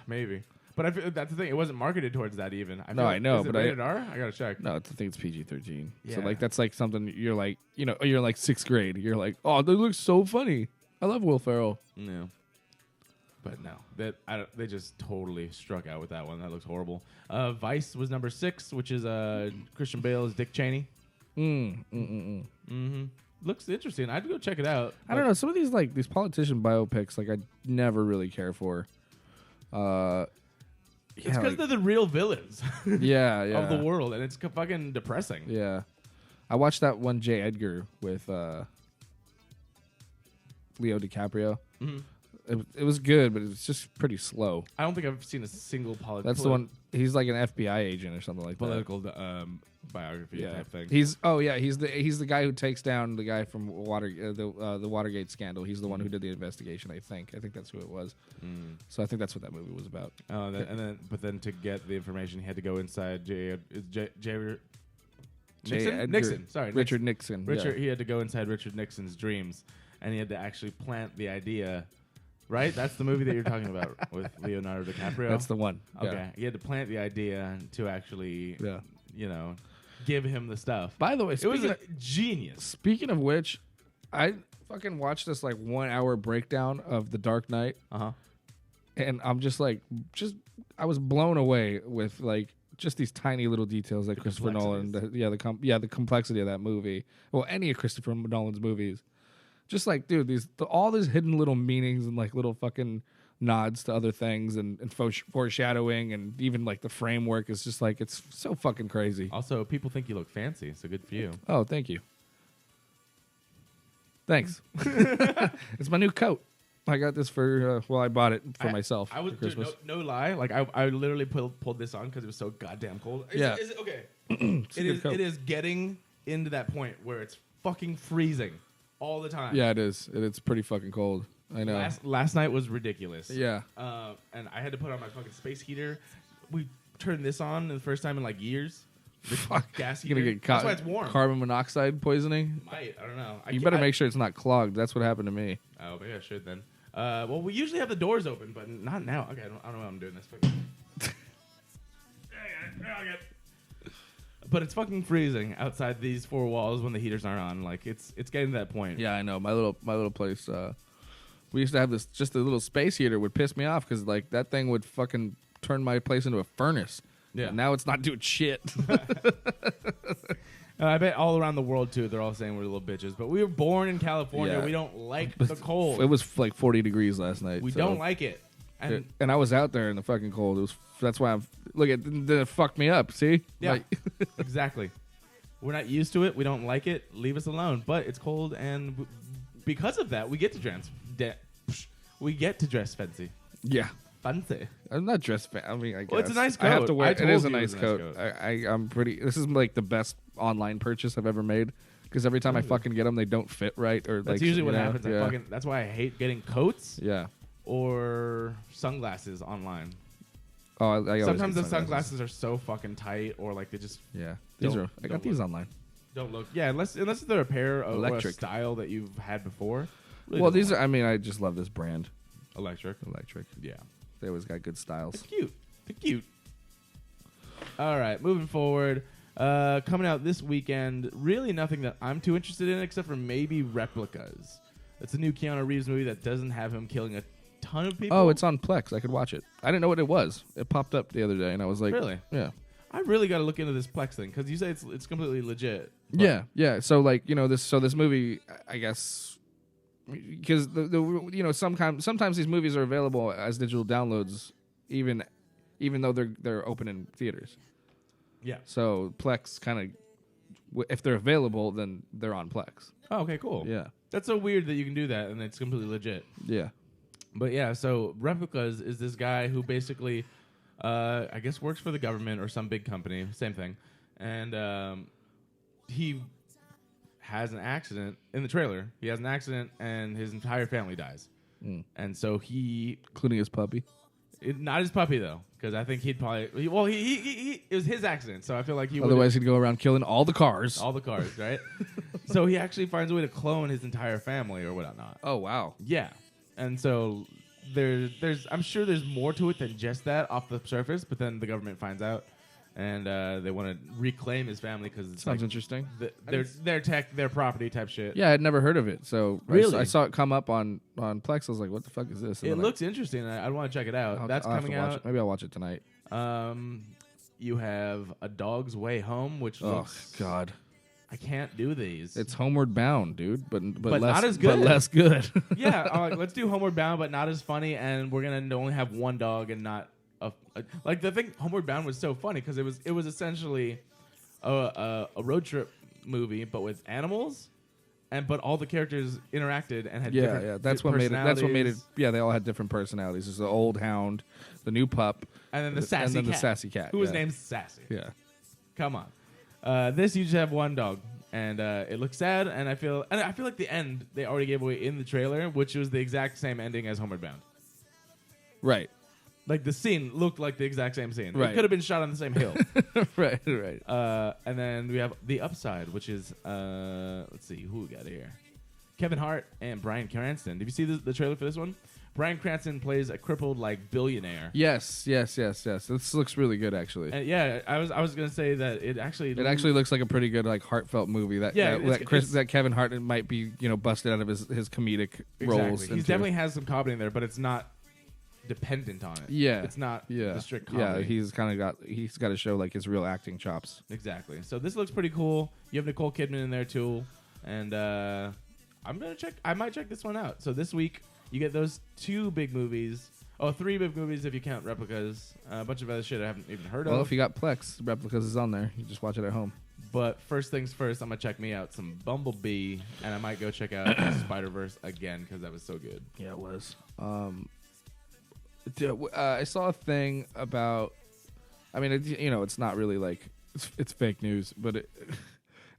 maybe. But I feel that's the thing. It wasn't marketed towards that even. I know, but rated R? I gotta check. No, I think it's PG-13. Yeah. So that's like something you're like, you're like 6th grade. You're like, oh, that looks so funny. I love Will Ferrell. No. But no, they just totally struck out with that one. That looks horrible. Vice was number 6, which is Christian Bale's Dick Cheney. Looks interesting. I'd go check it out. I don't know. Some of these politician biopics, I never really care for. It's because they're the real villains. Yeah. of the world, and it's fucking depressing. Yeah, I watched that one J. Edgar with Leo DiCaprio. It was good, but it was just pretty slow. I don't think I've seen a single That's the one. He's like an FBI agent or something like political biography type thing. He's the guy who takes down the guy from the Watergate scandal. He's the one who did the investigation. I think that's who it was. So I think that's what that movie was about. Oh, but then to get the information, he had to go inside Nixon. Sorry, Richard Nixon. He had to go inside Richard Nixon's dreams, and he had to actually plant the idea. Right? That's the movie that you're talking about with Leonardo DiCaprio? That's the one. Okay. Yeah. He had to plant the idea to actually, give him the stuff. By the way, it was a genius. Speaking of which, I fucking watched this 1 hour breakdown of The Dark Knight. And I'm I was blown away with just these tiny little details that Christopher Nolan, the complexity of that movie. Well, any of Christopher Nolan's movies. Just dude, all these hidden little meanings and little fucking nods to other things and foreshadowing, and even the framework is just it's so fucking crazy. Also, people think you look fancy, so good for you. Oh, thank you. Thanks. It's my new coat. I got this I bought it for myself for Christmas. No lie, I literally pulled this on because it was so goddamn cold. Is it okay? It is getting into that point where it's fucking freezing. All the time. Yeah, it is. It's pretty fucking cold. I know. Last night was ridiculous. Yeah. And I had to put on my fucking space heater. We turned this on the first time in years. Fuck. Gas heater. You're gonna get That's why it's warm. Carbon monoxide poisoning? I don't know. You better make sure it's not clogged. That's what happened to me. Oh, maybe I should then. Well, we usually have the doors open, but not now. Okay, I don't know why I'm doing this. But it's fucking freezing outside these four walls when the heaters aren't on. Like it's getting to that point. Yeah, I know. My little place. We used to have just a little space heater would piss me off because like that thing would fucking turn my place into a furnace. Yeah. And now it's not doing shit. I bet all around the world too. They're all saying we're little bitches. But we were born in California. Yeah. We don't like the cold. It was like 40 degrees last night. We so- don't like it. And I was out there in the fucking cold. That's why it fucked me up. See? Yeah, Like- exactly. We're not used to it. We don't like it. Leave us alone. But it's cold, and because of that, we get to dress. We get to dress fancy. yeah. Fancy. I'm not dressed. I mean, I guess. Well, it's a nice I have coat. to wear. I It is a told you nice coat. I'm pretty. This is like the best online purchase I've ever made because every time I fucking get them, they don't fit right or That's like. usually what you know, happens. Yeah. That's why I hate getting coats Yeah. or sunglasses online. Oh, I always Sometimes get the sunglasses are so fucking tight, or like they just Yeah. These Don't- are. I got don't these look. online. don't look. Yeah, unless they're a pair of or a Electric. style that you've had before. Really Well, don't these are. like I mean, I just love this brand. electric. Electric. Yeah. They always got good styles. It's cute. It's cute. All right, moving forward. Coming out this weekend, really nothing that I'm too interested in except for maybe Replicas. It's a new Keanu Reeves movie that doesn't have him killing a ton of people. Oh, it's on Plex. I could watch it. I didn't know what it was. It popped up the other day, and I was like, Really? Yeah. I really got to look into this Plex thing because you say it's completely legit. but- Yeah. So like this movie, I guess, because sometimes these movies are available as digital downloads, even though they're open in theaters. Yeah. So Plex kind of, if they're available, then they're on Plex. Oh, okay, cool. Yeah. That's so weird that you can do that and it's completely legit. Yeah. But yeah, so Replicas is this guy who basically, I guess, works for the government or some big company, same thing, and he has an accident in the trailer. He has an accident and his entire family dies, and so Including his puppy. not his puppy though, because I think he'd probably he it was his accident, so I feel like he would Otherwise, he'd go around killing all the cars. all the cars, right? So he actually finds a way to clone his entire family or whatnot. Oh wow. Yeah, and so there's I'm sure there's more to it than just that off the surface. But then the government finds out, and they want to reclaim his family because it's Sounds like interesting. their property type shit. Yeah, I'd never heard of it. So Really? I saw it come up on Plex. I was like, what the fuck is this? And It then looks interesting. I want to check it out. That's I'll have to coming watch out. it. Maybe I'll watch it tonight. You have A Dog's Way Home, which Oh looks, God. I can't do these. It's Homeward Bound, dude, but But less, not as good. But less good. yeah, I'm like, let's do Homeward Bound, but not as funny. And we're gonna only have one dog and not like the thing. Homeward Bound was so funny because it was essentially a road trip movie, but with animals, but all the characters interacted and had different yeah. That's what made it. That's what made it. personalities. Yeah, they all had different personalities. There's the old hound, the new pup, And then the sassy and then cat, the sassy cat, who was yeah. named Sassy. Yeah. Come on. This you just have one dog, and it looks sad. And I feel like the end they already gave away in the trailer, which was the exact same ending as Homeward Bound. Right. Like the scene looked like the exact same scene. Right. It could have been shot on the same hill. right. Right. And then we have The Upside, which is let's see who we got here. Kevin Hart and Bryan Cranston. Did you see the trailer for this one? Bryan Cranston plays a crippled like billionaire. Yes. This looks really good, actually. And yeah, I was gonna say that it actually Looks like a pretty good, like, heartfelt movie. That Kevin Hart might be, busted out of his comedic roles. He definitely has some comedy in there, but it's not dependent on it. Yeah, it's not yeah, the strict comedy. Yeah, he's got to show like his real acting chops. Exactly. So this looks pretty cool. You have Nicole Kidman in there too, and I might check this one out. So this week you get those three big movies if you count Replicas. A bunch of other shit I haven't even heard Well, of. if you got Plex, Replicas is on there. You just watch it at home. But first things first, I'm gonna check me out some Bumblebee, and I might go check out Spider-Verse again because that was so good. Yeah, it was. I saw a thing about. I mean, it's not really like it's fake news, but it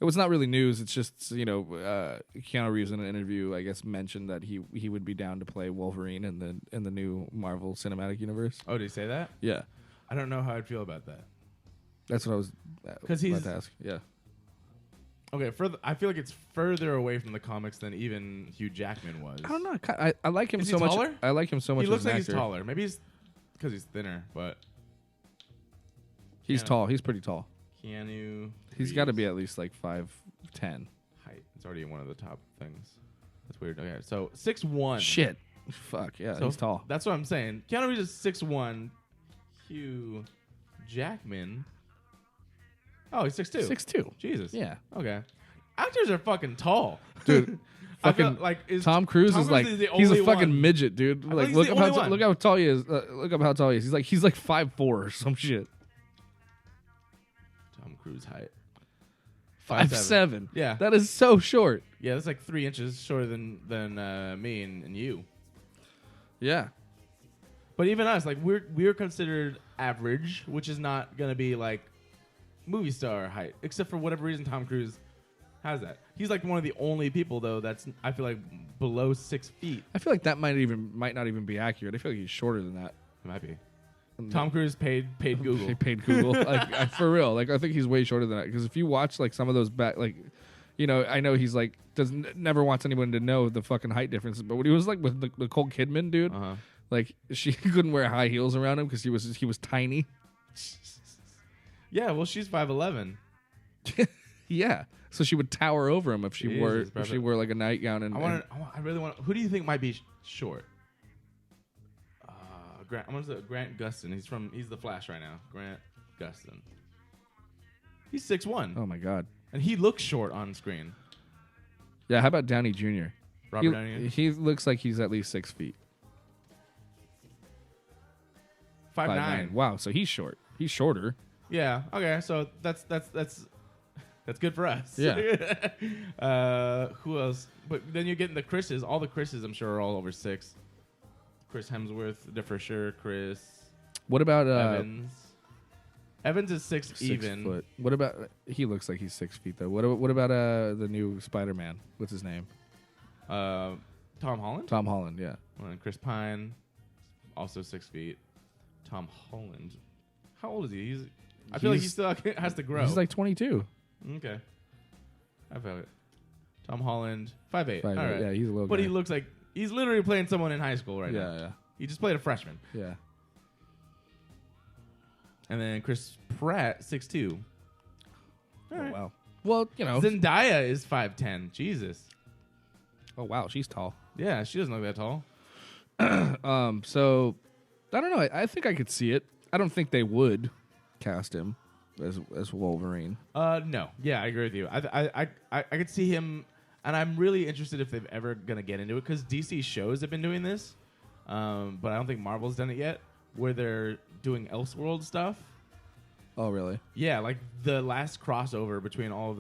was not really news. It's just Keanu Reeves in an interview, I guess, mentioned that he would be down to play Wolverine in the new Marvel Cinematic Universe. Oh, did he say that? Yeah, I don't know how I'd feel about that. that's what I was. 'Cause about he's- to ask. Yeah. Okay, I feel like it's further away from the comics than even Hugh Jackman was. I don't know. I like him Is so he much. taller? I like him so much. He looks as an like he's actor. taller. Maybe he's because he's thinner, but He's Yeah. tall. He's pretty tall. Keanu. He's got to Reeves. be at least like 5'10". Height. It's already one of the top things. That's weird. Okay, so 6'1". Shit. Fuck yeah, So he's tall. That's what I'm saying. Keanu Reeves is 6'1". Hugh Jackman. Oh, he's 6'2". 6'2". Jesus. Yeah. Okay. Actors are fucking tall, Dude. I feel Fucking like Tom Cruise is like the he's a only fucking one. midget, dude. feel Like he's look the up only how one. look how tall he is. Look up how tall he is. He's like 5'4" or some shit. Tom Cruise height. 5'7". Yeah. That is so short. Yeah, that's like 3 inches shorter than me and you. Yeah. But even us, like we're considered average, which is not gonna be like movie star height, except for whatever reason Tom Cruise has that. He's like one of the only people though that's I feel like below 6 feet. I feel like that might not even be accurate. I feel like he's shorter than that. It might be. Tom Cruise paid Google. He paid Google. For real. Like I think he's way shorter than that. Because if you watch like some of those back, like, you know, I know he's like never wants anyone to know the fucking height differences. But when he was like with Nicole Kidman, dude, like she couldn't wear high heels around him because he was tiny. Yeah, well, she's 5'11". Yeah. So she would tower over him if she Jesus, wore like a nightgown and. I really want. Who do you think might be short? Grant. I'm gonna say Grant Gustin. He's the Flash right now. Grant Gustin. He's 6'1". Oh my god. And he looks short on screen. Yeah. How about Downey Jr.? Robert Downey Jr.? He looks like he's at least 6 feet. 5'9". Wow. So he's short. He's shorter. Yeah. Okay. So that's good for us. Yeah. Who else? But then you're getting the Chris's. All the Chris's, I'm sure, are all over 6. Chris Hemsworth, for sure. Chris. What about Evans? Evans is 6 6 even. foot? What about he looks like he's 6 feet though? What about the new Spider-Man? What's his name? Tom Holland. Tom Holland. Yeah. And Chris Pine, also 6 feet. Tom Holland. How old is he? I feel like he still has to grow. He's like 22. Okay. I feel it. Tom Holland, 5'8". 5'8". All right. Yeah, he's a little But guy. he looks like he's literally playing someone in high school right now. Yeah. He just played a freshman. Yeah. And then Chris Pratt, 6'2". All right. Wow. Well, you know. Zendaya is 5'10". Jesus. Oh wow, she's tall. Yeah, she doesn't look that tall. So I don't know. I think I could see it. I don't think they would cast him as Wolverine. No. Yeah, I agree with you. I could see him, and I'm really interested if they've ever gonna get into it because DC shows have been doing this, but I don't think Marvel's done it yet, where they're doing Elseworld stuff. Oh really? Yeah, like the last crossover between all of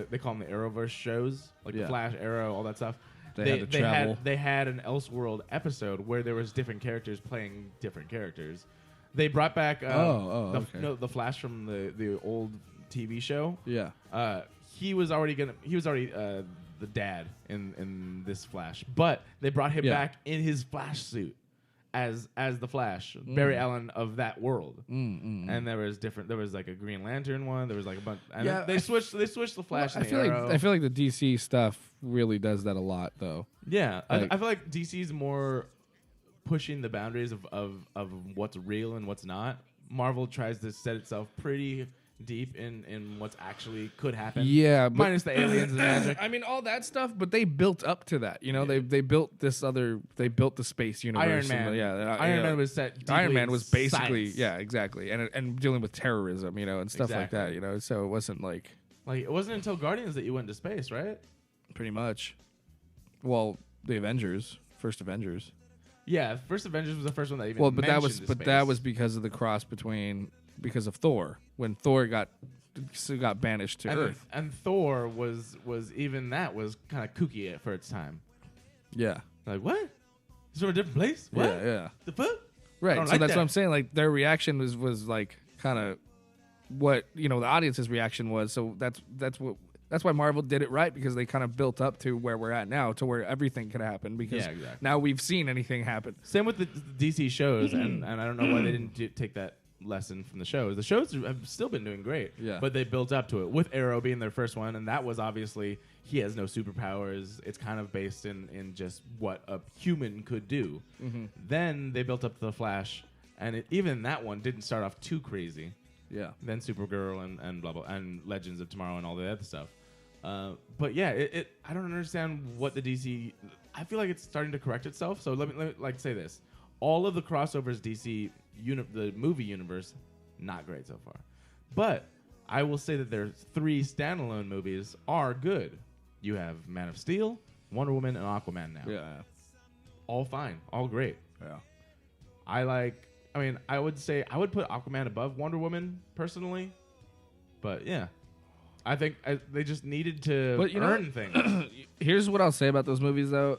they call them the Arrowverse shows, like the Flash, Arrow, all that stuff. They had to travel. They had an Elseworld episode where there was different characters playing different characters. They brought back the Flash from the old TV show. Yeah. He was already the dad in this Flash, but they brought him back in his Flash suit as the Flash, Barry Allen of that world. And there was like a Green Lantern one. There was like a bunch. And they switched the Flash. Well, I feel like the DC stuff really does that a lot, though. Yeah, Like, I feel like DC's more pushing the boundaries of what's real and what's not. Marvel tries to set itself pretty deep in what's actually could happen. Yeah, but minus the aliens and magic. I mean, all that stuff, but they built up to that. You know, they built they built the space universe. Iron Man. Iron Man was set. Iron Man was basically science. exactly, and dealing with terrorism, you know, and stuff like that. You know, so it wasn't like it wasn't until Guardians that you went to space, right? pretty much. Well, the first Avengers. Yeah, first Avengers was the first one that even. Well, but that mentioned was because of the cross because of Thor, when Thor got banished to Earth. And Thor was kind of kooky for its time. Yeah. Like, what? Is there a different place? What? Yeah. The fuck? Right. I don't So like that's that. what I'm saying. Like their reaction was like kind of what the audience's reaction was. So that's why Marvel did it right, because they kind of built up to where we're at now, to where everything could happen, because now we've seen anything happen. Same with the DC shows, and I don't know why they didn't take that lesson from the shows. The shows have still been doing great, but they built up to it, with Arrow being their first one, and that was obviously, he has no superpowers. It's kind of based in just what a human could do. Then they built up the Flash, and even that one didn't start off too crazy. Yeah. Then Supergirl and blah blah and Legends of Tomorrow and all the other stuff. But yeah, I don't understand what the DC. I feel like it's starting to correct itself. So let me like say this: all of the crossovers DC the movie universe, not great so far. But I will say that their 3 standalone movies are good. You have Man of Steel, Wonder Woman, and Aquaman now. Yeah. All fine, all great. Yeah. I would say I would put Aquaman above Wonder Woman personally, but yeah, I think they just needed to earn things. Here's what I'll say about those movies, though.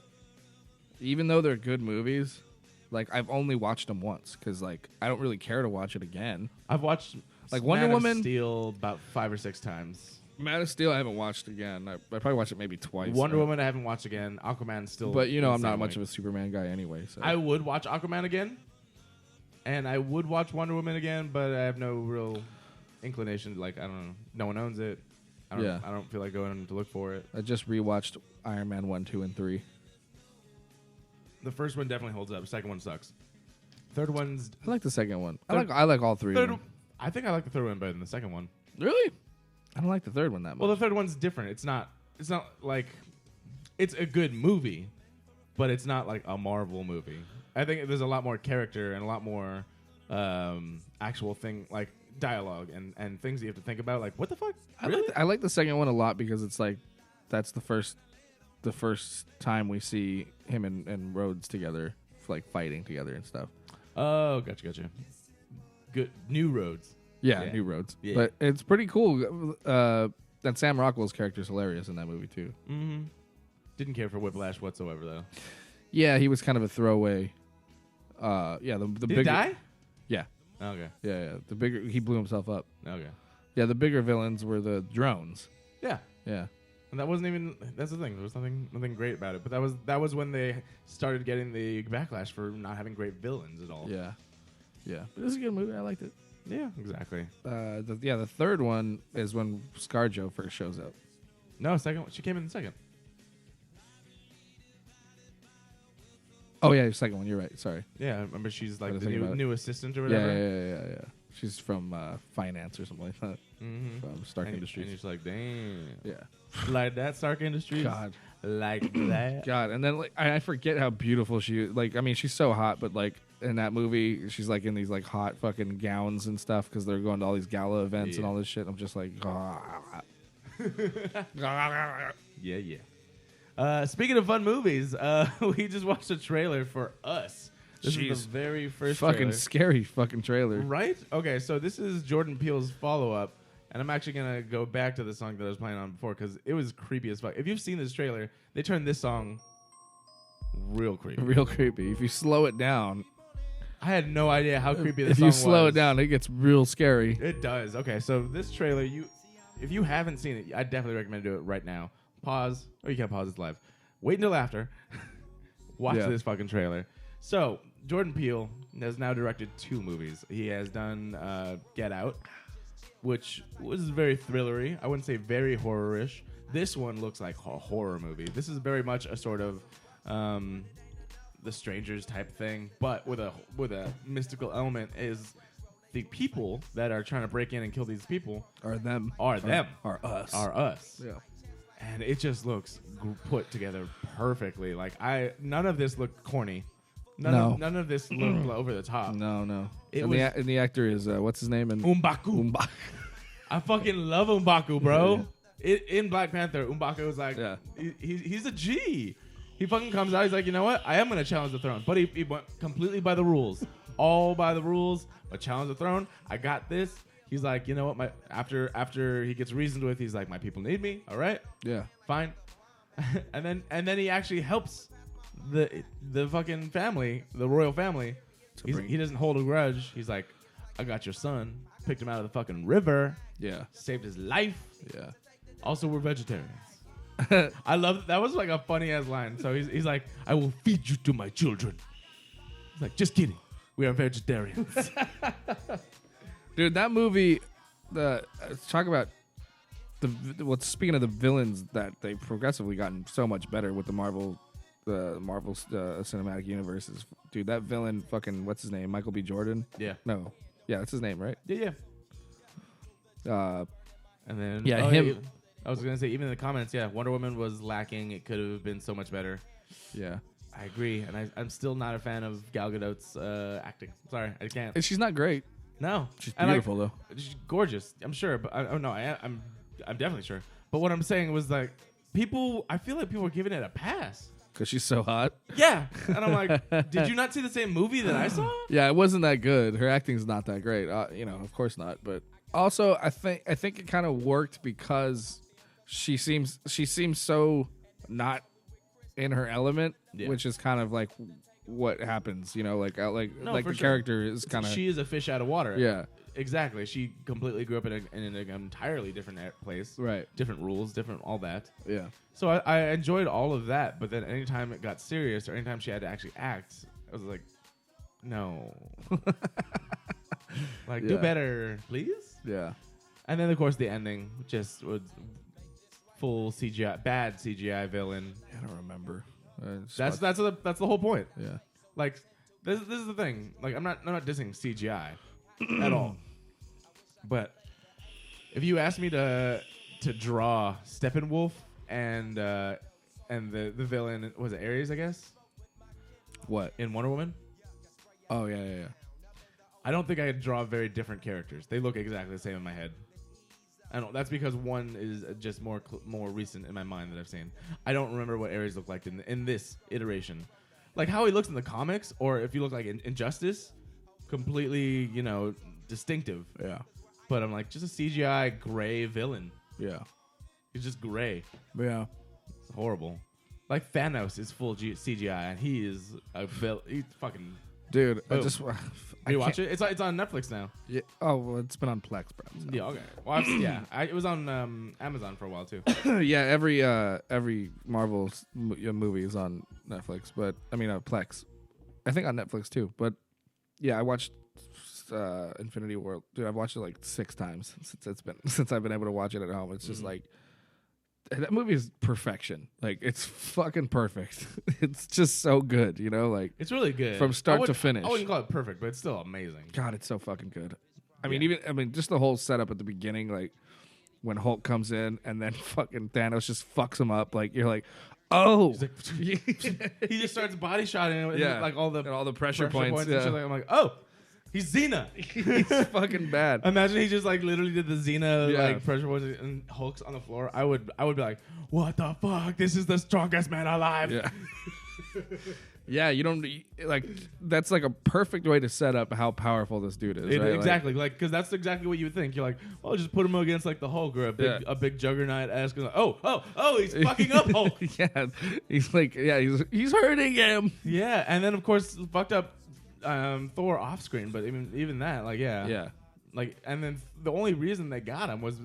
Even though they're good movies, like I've only watched them once because like I don't really care to watch it again. I've watched like Wonder Man Woman, of Steel about 5 or 6 times. Man of Steel I haven't watched again. I probably watched it maybe twice. Wonder Woman I haven't watched again. Aquaman still, but I'm not much of a Superman guy anyway. So I would watch Aquaman again. And I would watch Wonder Woman again, but I have no real inclination. Like, I don't know. No one owns it. I don't feel like going to look for it. I just rewatched Iron Man 1, 2, and 3. The first one definitely holds up. The second one sucks. Third one's... I like the second one. I like all 3 of them. I think I like the third one better than the second one. Really? I don't like the third one that much. Well, the third one's different. It's not like... It's a good movie, but it's not like a Marvel movie. I think there's a lot more character and a lot more actual thing, like dialogue and things you have to think about. Like, what the fuck? Really? I like the second one a lot because it's like that's the first time we see him and Rhodes together, like fighting together and stuff. Oh, gotcha. Good new roads. Yeah, new Rhodes. Yeah. But it's pretty cool. That Sam Rockwell's character is hilarious in that movie too. Mm-hmm. Didn't care for Whiplash whatsoever though. Yeah, he was kind of a throwaway. The Did bigger, he die? Yeah. Okay. Yeah. The bigger he blew himself up. Okay. Yeah, the bigger villains were the drones. Yeah. Yeah. And that wasn't even. That's the thing. There was nothing great about it. But that was when they started getting the backlash for not having great villains at all. Yeah. Yeah. But it was a good movie. I liked it. Yeah. Exactly. The third one is when ScarJo first shows up. No, second one. She came in the second. Oh yeah, the second one. You're right. Sorry. Yeah, I remember she's like I was the thinking about new assistant or whatever. Yeah. She's from finance or something like that. Mm-hmm. From Stark And Industries. you're just like, damn. Yeah. Like that, Stark Industries. God. Like that. God, and then like I forget how beautiful she like. I mean, she's so hot, but like in that movie, she's like in these like hot fucking gowns and stuff because they're going to all these gala events and all this shit. I'm just like, Yeah. Speaking of fun movies, we just watched a trailer for Us. This is the very first fucking trailer. scary fucking trailer. Right? Okay, so this is Jordan Peele's follow-up, and I'm actually going to go back to the song that I was playing on before because it was creepy as fuck. If you've seen this trailer, they turned this song real creepy. Real creepy. If you slow it down, I had no idea how creepy this if song you was. slow it down, it gets real scary. It does. Okay, so this trailer, if you haven't seen it, I definitely recommend do it right now. Pause, or you can't pause, it's live. Wait until after. Watch this fucking trailer. So, Jordan Peele has now directed 2 movies. He has done Get Out, which was very thrillery. I wouldn't say very horror-ish. This one looks like a horror movie. This is very much a sort of The Strangers type thing, but with a mystical element. Is the people that are trying to break in and kill these people Are them. are us. us. Yeah. And it just looks put together perfectly. Like none of this looked corny. None of this looked over the top. No. It And the actor is what's his name? M'Baku. I fucking love M'Baku, bro. In Black Panther, M'Baku is like, he's a G. He fucking comes out. He's like, you know what? I am gonna challenge the throne, but he went completely by the rules, all by the rules. But challenge the throne. I got this. He's like, you know what? After he gets reasoned with, he's like, my people need me. All right, Yeah. fine. and then he actually helps the fucking family, the royal family. He doesn't hold a grudge. He's like, I got your son. Picked him out of the fucking river. Yeah. Saved his life. Yeah. Also, we're vegetarians. I love that. Was like a funny ass line. So he's like, I will feed you to my children. He's like, just kidding. We are vegetarians. Dude, that movie. Talk about speaking of the villains, that they've progressively gotten so much better with the Marvel cinematic universes. Dude, that villain, fucking what's his name? Michael B. Jordan. Yeah. No. Yeah, that's his name, right? Yeah. Uh, And then Yeah, him- yeah, I was gonna say even in the comments, yeah, Wonder Woman was lacking. It could have been so much better. yeah. I agree, and I'm still not a fan of Gal Gadot's acting. Sorry, I can't. And she's not great. No, She's And, like, beautiful though. she's gorgeous. I'm sure, but I'm definitely sure. But what I'm saying was like people. I feel like people were giving it a pass. Because she's so hot. Yeah, and I'm like, did you not see the same movie that I saw? Yeah, it wasn't that good. Her acting's not that great. Of course not. But also, I think it kind of worked because she seems so not in her element, Yeah. which is kind of like what happens. No, the for sure. character is kind of She is a fish out of water. yeah, Exactly. She completely grew up in an entirely different place. right, Different rules, different all that. yeah, So I enjoyed all of that, but then anytime it got serious or anytime she had to actually act, I was like, no. Like, do Yeah. better, please? yeah. And then, of course, the ending just was full CGI, bad CGI villain. I don't remember. That's the whole point. yeah. Like, this is the thing. Like, I'm not dissing CGI at all. But if you ask me to draw Steppenwolf and the villain, was it Ares, I guess, What? in Wonder Woman, Oh yeah. I don't think I could draw very different characters. They look exactly the same in my head. I don't. That's because one is just more recent in my mind that I've seen. I don't remember what Ares looked like in this iteration, like how he looks in the comics, or if you look like in Injustice, completely distinctive. Yeah. But I'm like, just a CGI gray villain. Yeah. He's just gray. Yeah. It's horrible. Like Thanos is full CGI, and he is a he's fucking. Dude, I Boom. just Do you watch it? It's on Netflix now. Yeah. Oh, well, it's been on Plex, bro. So. Yeah. Okay. Well, it was on Amazon for a while too. Yeah, every Marvel movie is on Netflix, but I mean Plex. I think on Netflix too. But yeah, I watched Infinity War. Dude, I've watched it like 6 times since I've been able to watch it at home. It's just like that movie is perfection. Like it's fucking perfect. It's just so good, like It's really good from start to finish. I wouldn't call it perfect, but it's still amazing. God, it's so fucking good. I mean, just the whole setup at the beginning, like when Hulk comes in and then fucking Thanos just fucks him up. Like you're like, oh, He just starts body shotting him, yeah, like all the pressure points. and Yeah. shit. Like, I'm like, oh, he's Xena. He's fucking bad. Imagine he just like literally did the Xena Yeah. like pressure points and Hulk's on the floor. I would be like, what the fuck? This is the strongest man alive. Yeah. Yeah, you don't like. That's like a perfect way to set up how powerful this dude is. Right? Exactly, like because that's exactly what you would think. You're like, well, just put him against like the Hulk or a big juggernaut esque. Like, oh, he's fucking up Hulk. Yeah, he's like, he's hurting him. Yeah, and then of course fucked up Thor off screen, but even that, like, Yeah, like, and then the only reason they got him was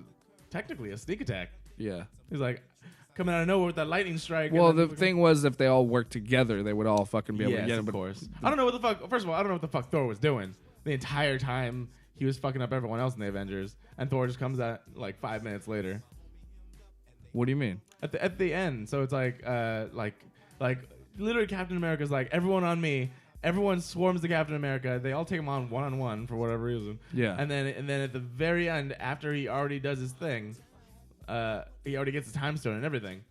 technically a sneak attack. yeah. He's like coming out of nowhere with that lightning strike. Well, and the then thing was, if they all worked together, they would all fucking be able yes, to get him. of But course. I don't know what the fuck. First of all, I don't know what the fuck Thor was doing the entire time. He was fucking up everyone else in the Avengers, and Thor just comes out like 5 minutes later. What do you mean? At the end, so it's like literally Captain America's like, everyone on me. Everyone swarms the Captain America. They all take him on one for whatever reason. Yeah. And then at the very end, after he already does his thing, he already gets the time stone and everything.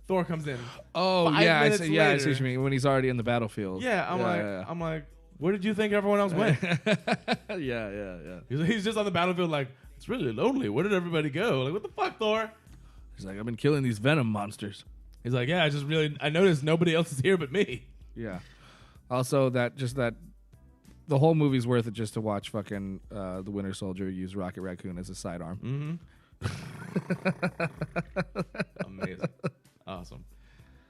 Thor comes in. Oh 5 yeah, I minutes see, yeah, I later. see what you mean. When he's already in the battlefield. Yeah, yeah. I'm like, where did you think everyone else went? yeah. He's just on the battlefield like, it's really lonely. Where did everybody go? Like, what the fuck, Thor? He's like, I've been killing these Venom monsters. He's like, yeah, I noticed nobody else is here but me. Yeah. Also, the whole movie's worth it just to watch fucking the Winter Soldier use Rocket Raccoon as a sidearm. Amazing. Awesome.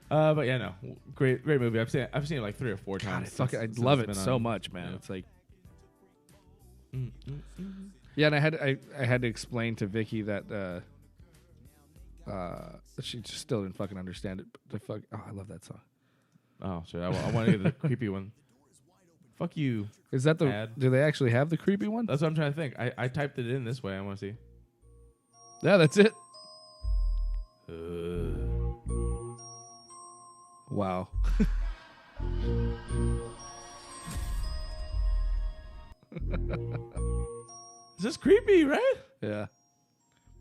But yeah, no, great movie. I've seen it like 3 or 4 times. I love it so much, man. Yeah. It's like, yeah, and I had to explain to Vicky that she just still didn't fucking understand it. But I love that song. Oh shit! I want to get the creepy one. Fuck you. Is that the? Ad. Do they actually have the creepy one? That's what I'm trying to think. I typed it in this way. I want to see. Yeah, that's it. Wow. Is this creepy, right? Yeah.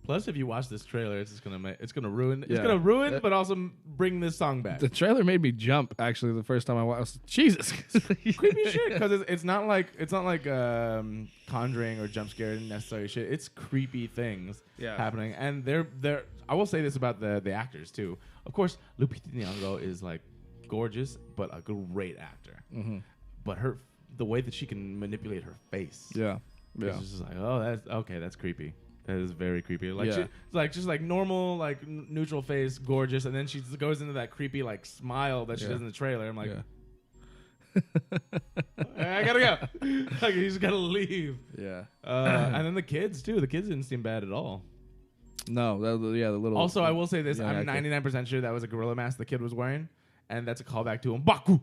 Plus, if you watch this trailer, it's just gonna ruin. It's Yeah. gonna ruin, but also bring this song back. The trailer made me jump. Actually, the first time I watched, Jesus, Creepy shit, because it's not like Conjuring or jump scare necessary shit. It's creepy things happening, and they're. I will say this about the actors too. Of course, Lupita Nyong'o is like gorgeous, but a great actor. Mm-hmm. But the way that she can manipulate her face, Yeah. it's just like, oh, that's okay. That's creepy. That is very creepy. Like, Yeah. just like normal, like neutral face, gorgeous, and then she goes into that creepy like smile that she does in the trailer. I'm like, I gotta go. Like, he's gotta leave. Yeah. And then the kids too. The kids didn't seem bad at all. No. The little. Also, I will say this: Yeah, I'm actor. 99% sure that was a gorilla mask the kid was wearing, and that's a callback to M'Baku.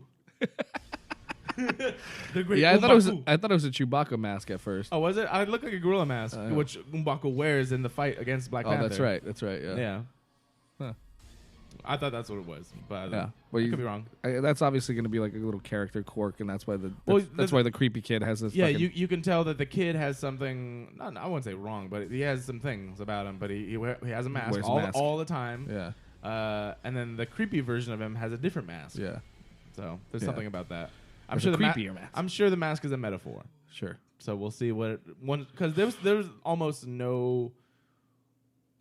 The great Yeah, I thought it M'Baku. was a Chewbacca mask at first. Oh, was it? It looked like a gorilla mask, Yeah. which M'Baku wears in the fight against Black Panther. That's right. That's right. Yeah. Yeah. Huh. I thought that's what it was, but Yeah. I Well, could be wrong. That's obviously going to be like a little character quirk, and that's why Well, that's why the creepy kid has this. Yeah, fucking, you can tell that the kid has something. I wouldn't say wrong, but he has some things about him. But he has a mask, Wears a all, mask. all the time. Yeah. And then the creepy version of him has a different mask. Yeah. So there's Yeah. something about that. There's a creepier mask. I'm sure the mask is a metaphor. Sure. So we'll see what because there's almost no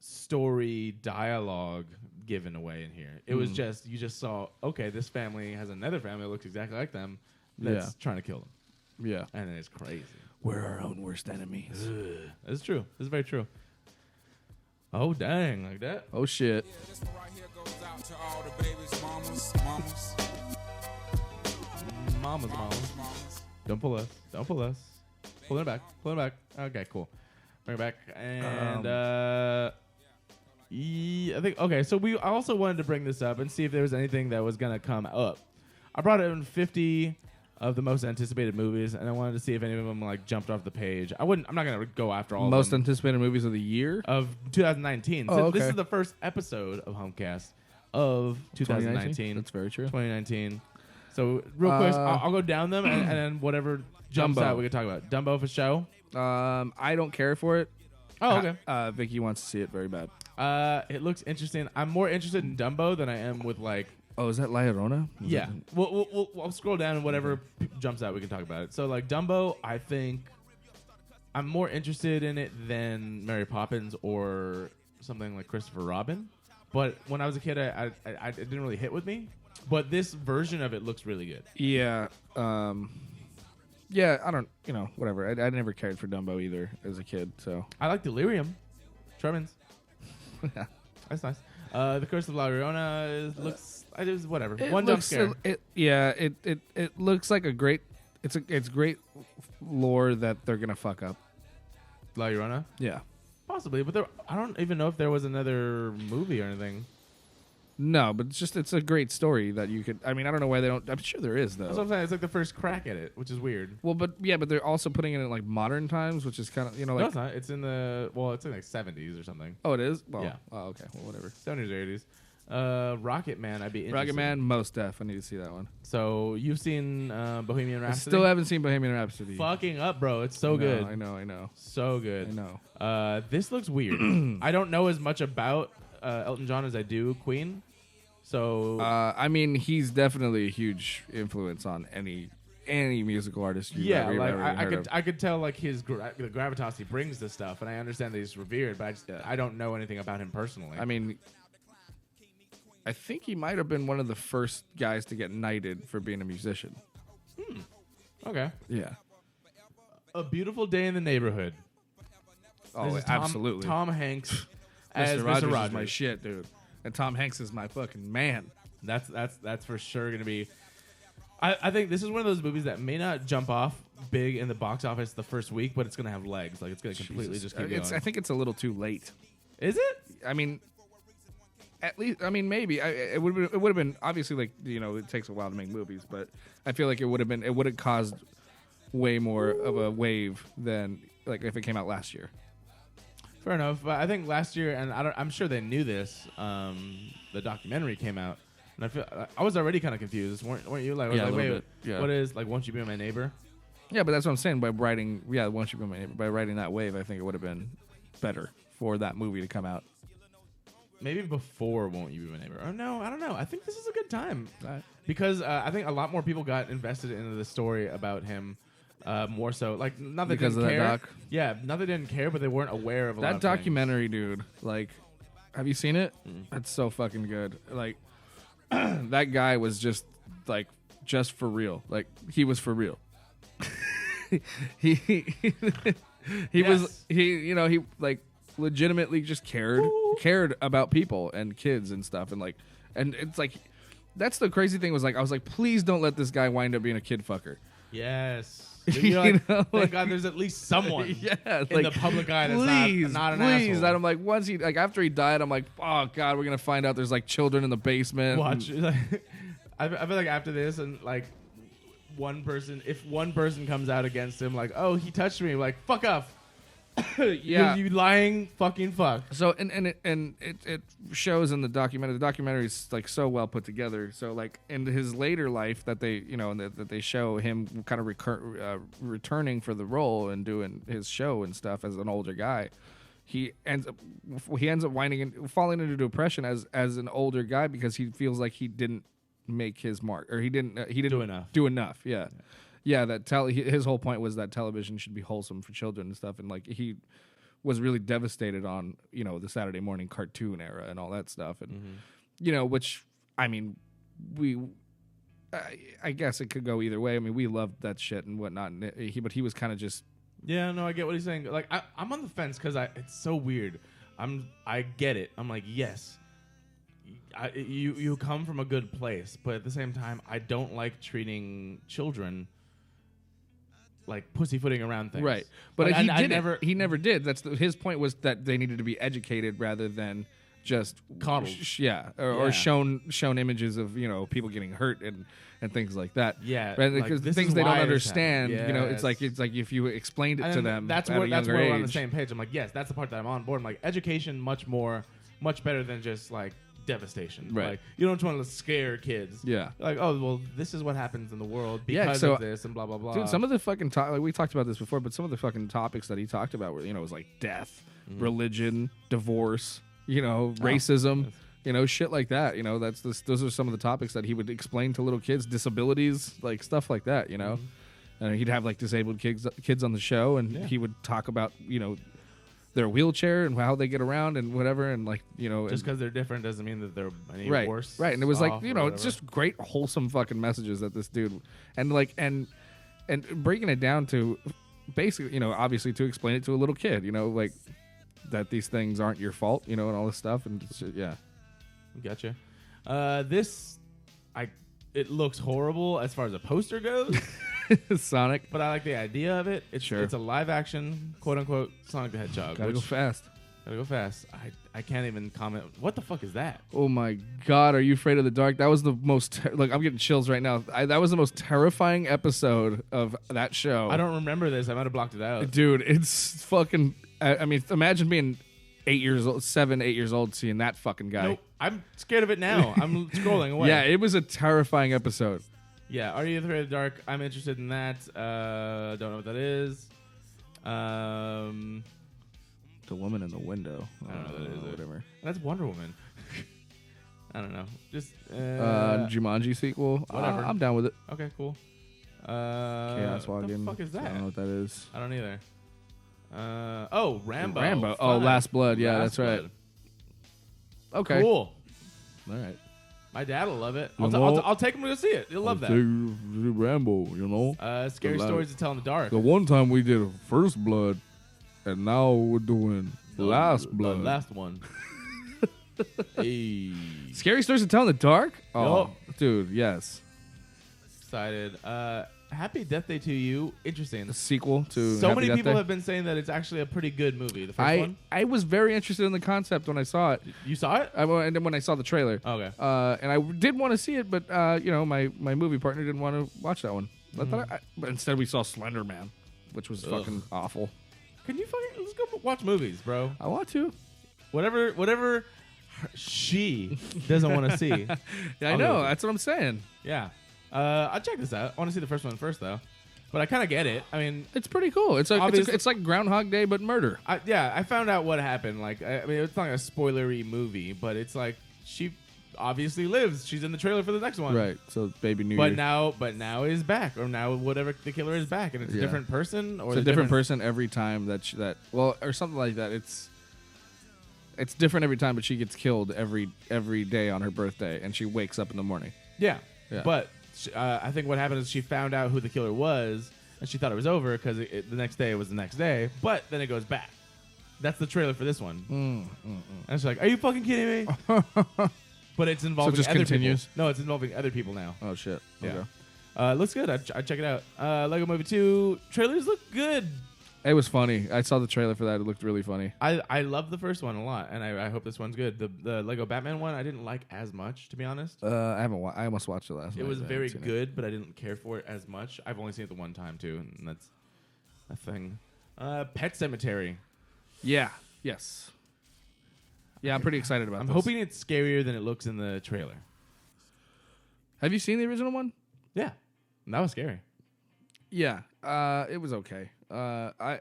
story dialogue given away in here. It was just you just saw, okay, this family has another family that looks exactly like them that's trying to kill them. Yeah. And then it's crazy. We're our own worst enemies. It's true. It's very true. Oh dang, like that. Oh shit. This one right here goes out to all the babies, mamas. Mamas. Don't pull us. Don't pull us. Pull it back. Pull it back. Okay, cool. Bring it back. And I think okay. So I also wanted to bring this up and see if there was anything that was gonna come up. I brought in 50 of the most anticipated movies, and I wanted to see if any of them like jumped off the page. I'm not gonna go after all Most of them. anticipated movies of the year Of 2019. Oh, So okay. this is the first episode of Humpcast of 2019. That's very true. 2019. So real quick, I'll go down them, and then whatever jumps Dumbo. out, we can talk about. Dumbo for show. I don't care for it. Oh, okay. Vicky wants to see it very bad. It looks interesting. I'm more interested in Dumbo than I am with like. Oh, is that La Llorona? Yeah, we'll scroll down and whatever jumps out, we can talk about it. So like Dumbo, I think I'm more interested in it than Mary Poppins or something like Christopher Robin. But when I was a kid, I it didn't really hit with me. But this version of it looks really good. Yeah. Yeah, I don't, whatever. I never cared for Dumbo either as a kid, so. I like Delirium. Tremens. Yeah. That's nice. The Curse of La Llorona looks. It is whatever. It One jump scare. It looks like a great. It's great lore that they're gonna fuck up. La Llorona. Yeah. Possibly, but I don't even know if there was another movie or anything. No, but it's a great story that you could. I mean, I don't know why they don't. I'm sure there is though. That's what I'm saying. It's like the first crack at it, which is weird. Well, but they're also putting it in like modern times, which is kind of No, like. it's not. It's in it's in like 70s or something. Oh, it is. Well, Yeah. Oh, okay. Well, whatever. 70s or 80s. Rocket Man, I'd be interested. Rocket Man, most def. I need to see that one. So you've seen Bohemian I Rhapsody? still haven't seen Bohemian Rhapsody. Fucking up, bro. It's so good. I know. So good. I know. This looks weird. I don't know as much about Elton John as I do Queen. So I mean, he's definitely a huge influence on any musical artist you've yeah, ever, like ever I heard could of. I could tell like the gravitas he brings to stuff, and I understand that he's revered, but I don't know anything about him personally. I mean, I think he might have been one of the first guys to get knighted for being a musician. Okay. Yeah. A Beautiful Day in the Neighborhood. Oh, This is absolutely. Tom Hanks as Mr. Rogers Mr. Rogers. is my shit, dude. And Tom Hanks is my fucking man. That's for sure going to be. I think this is one of those movies that may not jump off big in the box office the first week, but it's going to have legs. Like it's going to completely just keep going. I think it's a little too late. Is it? I mean, at least, I mean, maybe it would have been obviously like it takes a while to make movies, but I feel like it would have caused way more of a wave than like if it came out last year. Fair enough. But I think last year, and I'm sure they knew this. The documentary came out, and I was already kind of confused. Weren't you? Like, I was Yeah, like, a wait, little bit. Yeah. what is like? Won't you be my neighbor? Yeah, but that's what I'm saying. By writing, once you by writing that wave, I think it would have been better for that movie to come out. Maybe before Won't You Be My Neighbor. Or no, I don't know. I think this is a good time. Right. Because I think a lot more people got invested into the story about him. More so, like, not that Because they didn't of that care. doc? Yeah, not that they didn't care, but they weren't aware of a lot That of documentary, dude. Like, have you seen it? That's so fucking good. Like, that guy was just like just for real. Like, he was for real. he was he like legitimately just cared about people and kids and stuff, and it's like that's the crazy thing was like I was like, please don't let this guy wind up being a kid fucker. Yes. You're like, thank God there's at least someone in the public eye that's not an asshole. And I'm like, once he like after he died, I'm like, oh God, we're gonna find out there's like children in the basement. Watch. I feel like after this, and like if one person comes out against him, like, oh, he touched me, like, fuck off. Yeah, you lying fucking fuck. So it shows in the documentary. The documentary is like so well put together. So like in his later life that they that they show him kind of returning for the role and doing his show and stuff as an older guy. He ends up falling into depression as an older guy because he feels like he didn't make his mark, or he didn't do enough. Yeah. Yeah, his whole point was that television should be wholesome for children and stuff, and like he was really devastated on the Saturday morning cartoon era and all that stuff, and which I mean, I guess it could go either way. I mean, we loved that shit and whatnot, but he was kind of just I get what he's saying. Like I'm on the fence because it's so weird. I get it. I'm like, yes, you come from a good place, but at the same time, I don't like treating children like pussyfooting around things. Right. But like, he never did. His point was that they needed to be educated rather than just coddled. Or shown images of, people getting hurt and things like that. Yeah. Right? Because like, things they don't understand, yes. it's like if you explained it to them that's at where a younger we're age. on the same page. I'm like, yes, that's the part that I'm on board. I'm like, education much better than just like devastation. Right. Like, you don't want to scare kids. Yeah. Like, oh, well, this is what happens in the world because of this and blah, blah, blah. Dude, some of the fucking like we talked about this before, but some of the fucking topics that he talked about were, was like death, religion, divorce, racism, shit like that. Those are some of the topics that he would explain to little kids, disabilities, like stuff like that, And he'd have like disabled kids on the show, and he would talk about, their wheelchair and how they get around and whatever, and like just because they're different doesn't mean that they're any worse. Right, and it was like it's it's just great wholesome fucking messages that this dude and like and breaking it down to basically obviously to explain it to a little kid, like that these things aren't your fault, and all this stuff, and yeah. Gotcha. It looks horrible as far as a poster goes. Sonic, but I like the idea of it. It's sure. It's a live action, quote unquote, Sonic the Hedgehog. Gotta go fast. I can't even comment. What the fuck is that? Oh my God, are you afraid of the dark? That was the most I'm getting chills right now. That was the most terrifying episode of that show. I don't remember this. I might have blocked it out. Dude, it's fucking I mean, imagine being 8 years old, 7, 8 years old, seeing that fucking guy. Nope. I'm scared of it now. I'm scrolling away. Yeah, it was a terrifying episode. Yeah, Are You Afraid of the Dark? I'm interested in that. Don't know what that is. The woman in the window. I don't know what that is. Whatever. That's Wonder Woman. I don't know. Just Jumanji sequel. Whatever. I'm down with it. Okay, cool. Chaos Walking. What the fuck is that? I don't know what that is. I don't either. Rambo. Rambo. Oh, Last Blood. Yeah, that's right. Okay. Cool. All right. My dad will love it. I'll take him to go see it. He'll love that. Rambo, Scary stories to tell in the dark. The one time we did First Blood, and now we're doing Last Blood. The last one. Hey. Scary stories to tell in the dark? Oh, dude, yes. Excited. Happy Death Day to You. Interesting. A sequel to so Happy many Death people Day? have been saying that it's actually a pretty good movie. The first one. I was very interested in the concept when I saw it. You saw it? And then when I saw the trailer. Okay. And I did want to see it, but my movie partner didn't want to watch that one. But instead we saw Slender Man, which was fucking awful. Can you let's go watch movies, bro? I want to. Whatever she doesn't want to see. Yeah, I know. That's what I'm saying. Yeah. I'll check this out. I want to see the first one first, though. but I kind of get it. I mean, It's pretty cool. It's like Groundhog Day, but murder. I found out what happened. Like, I mean, it's not like a spoilery movie, but it's like she obviously lives. She's in the trailer for the next one, Right. So baby New But Year. now is back, or now whatever the killer is back, and it's a different person, or It's a different person every time or something like that. It's different every time, but she gets killed every day on her birthday, and she wakes up in the morning. Yeah. Yeah. But I think what happened is she found out who the killer was, and she thought it was over because the next day was the next day. But then it goes back. That's the trailer for this one. And she's like, "Are you fucking kidding me?" But it's involving just other continues? people. No, it's involving other people now. Oh shit. Yeah. Okay. Looks good. I'd check it out. Lego Movie 2 trailers look good. It was funny. I saw the trailer for that. It looked really funny. I love the first one a lot, and I hope this one's good. The Lego Batman one I didn't like as much, to be honest. I haven't. I almost watched it last night. It was I very haven't seen good, but I didn't care for it as much. I've only seen it the one time too, and that's a thing. Pet Cemetery. Yeah. Yes. Yeah, I'm pretty excited about I'm this. hoping it's scarier than it looks in the trailer. Have you seen the original one? Yeah, that was scary. Yeah. It was okay. I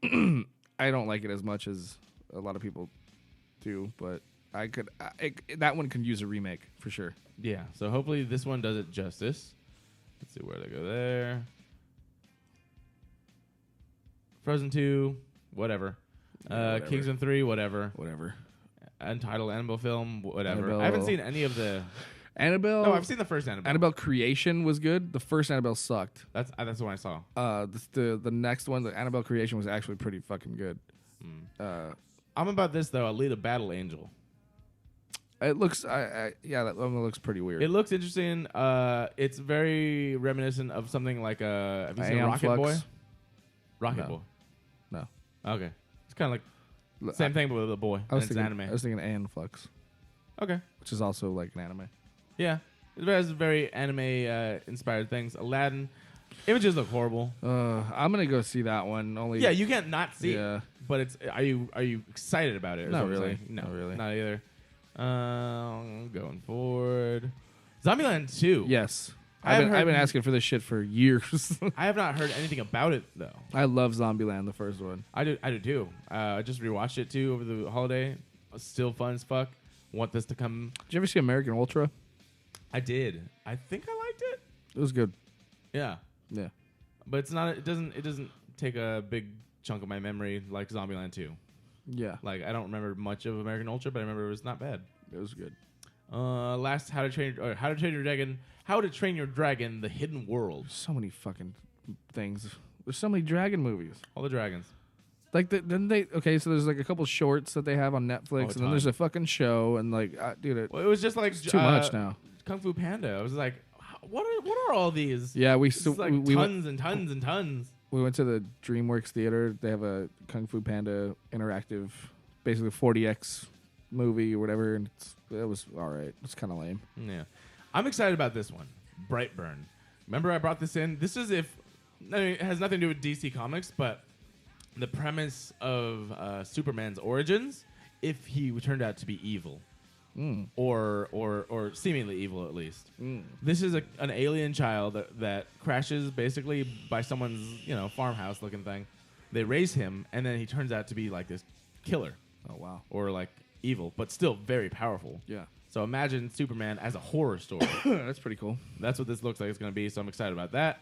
I don't like it as much as a lot of people do, but that one can use a remake for sure. Yeah, so hopefully this one does it justice. Let's see where to go there. Frozen 2, whatever. whatever. Kingsman 3, whatever. Whatever. Untitled Annabelle film, whatever. Annabelle. I haven't seen any of the... Annabelle. No, I've seen the first Annabelle. Annabelle Creation was good. The first Annabelle sucked. That's the one I saw. The next one, the Annabelle Creation, was actually pretty fucking good. I'm about this, though. Alita Battle Angel. It looks, that one looks pretty weird. It looks interesting. It's very reminiscent of something like have you seen Aeon Rocket Flux? Boy? Rocket No. Boy. No. Okay. It's kind of like same thing but with a boy. I was and it's thinking, anime. I was thinking Aeon Flux, Okay. which is also like an anime. Yeah. It has very anime inspired things. Aladdin. Images look horrible. I'm gonna go see that one. Only Yeah, you can't not see Yeah. it. But it's are you excited about it? is Not what I'm really. saying. No, Not really. Not either. Going forward. Zombieland 2. Yes. I've I've been heard- asking for this shit for years. I have not heard anything about it though. I love Zombieland, the first one. I do too. I just rewatched it too over the holiday. Still fun as fuck. Want this to come. Did you ever see American Ultra? I did. I think I liked it. It was good. Yeah, Yeah. but it's not. It doesn't take a big chunk of my memory like Zombieland 2. Yeah. Like I don't remember much of American Ultra, but I remember it was not bad. It was good. Last How to Train Your Dragon: The Hidden World. So many fucking things. There's so many dragon movies. All the dragons. Like, so there's like a couple shorts that they have on Netflix, and then ton. there's a fucking show, and like, dude, Well, it was just like too much now. Kung Fu Panda. I was like, what are all these? Yeah, It's like we went, tons and tons and tons. we went to the DreamWorks Theater. They have a Kung Fu Panda interactive, basically 40X movie or whatever, and it was all right. It's kind of lame. Yeah. I'm excited about this one, Brightburn. Remember I brought this in? This is it has nothing to do with DC Comics, but the premise of Superman's origins, if he turned out to be evil. Or seemingly evil at least. This is an alien child that crashes basically by someone's farmhouse looking thing. They raise him, and then he turns out to be like this killer. Oh wow. Or like evil, but still very powerful. Yeah. So imagine Superman as a horror story. That's pretty cool. That's what this looks like it's going to be, so I'm excited about that.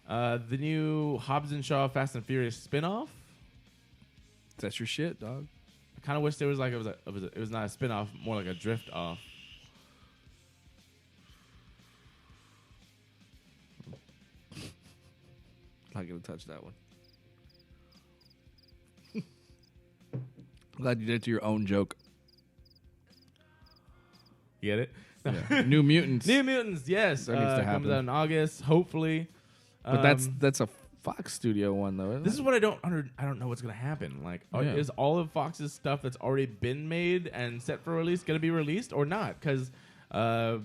The new Hobbs and Shaw Fast and Furious spinoff. That's your shit, dog. I kind of wish there was like it was not a spinoff, more like a drift off. Not gonna touch that one. Glad you did it to your own joke. You get it? Yeah. New Mutants. New Mutants, yes. That needs to Comes happen. out in August, hopefully. But that's a Fox Studio one though. Isn't This it? is what I don't know what's gonna happen. Like, Yeah. is all of Fox's stuff that's already been made and set for release gonna be released or not? Because the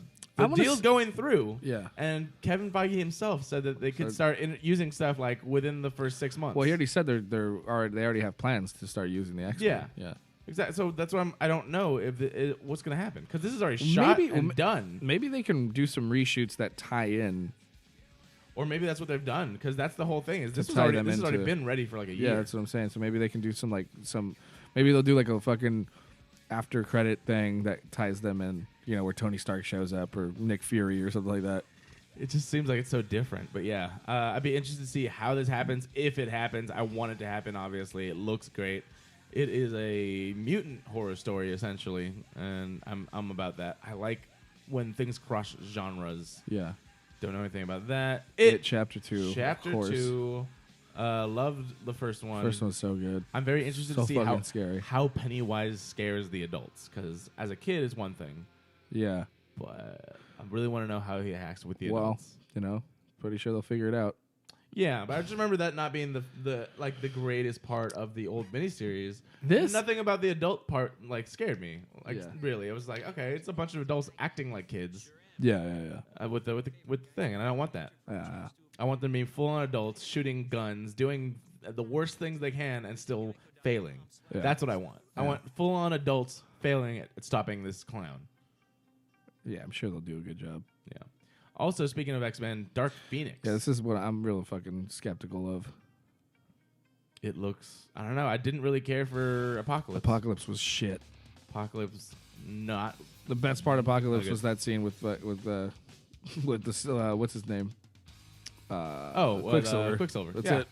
deal's going through. Yeah. And Kevin Feige himself said that they could start using stuff like within the first 6 months. Well, he already said they already have plans to start using the X-Men. Yeah. Yeah. Exactly. So that's why I don't know if what's gonna happen because this is already shot and done. Maybe they can do some reshoots that tie in. Or maybe that's what they've done, because that's the whole thing. Is this has tie already them this has already into- been ready for like a year. Yeah, that's what I'm saying. So maybe they can do some maybe they'll do like a fucking after credit thing that ties them in, where Tony Stark shows up or Nick Fury or something like that. It just seems like it's so different. But yeah, I'd be interested to see how this happens. If it happens, I want it to happen, obviously. It looks great. It is a mutant horror story, essentially, and I'm about that. I like when things cross genres. Yeah. Don't know anything about that. It Chapter 2. Chapter of course. 2. Loved the first one. First one's so good. I'm very interested So to see fucking scary. how Pennywise scares the adults. Because as a kid, it's one thing. Yeah. But I really want to know how he acts with the Well, adults. pretty sure they'll figure it out. Yeah, but I just remember that not being the greatest part of the old miniseries. This- Nothing about the adult part scared me. Yeah. Really, it was like, okay, it's a bunch of adults acting like kids Yeah. with the thing, and I don't want that. Yeah. I want them to be full-on adults shooting guns, doing the worst things they can, and still failing. Yeah. That's what I want. I Yeah. want full-on adults failing at stopping this clown. Yeah, I'm sure they'll do a good job. Yeah. Also, speaking of X-Men, Dark Phoenix. Yeah, this is what I'm real fucking skeptical of. It looks. I don't know. I didn't really care for Apocalypse. Apocalypse was shit. Apocalypse, not. The best part of Apocalypse Okay. was that scene with the what's his name? Quicksilver. Quicksilver. That's Yeah. it.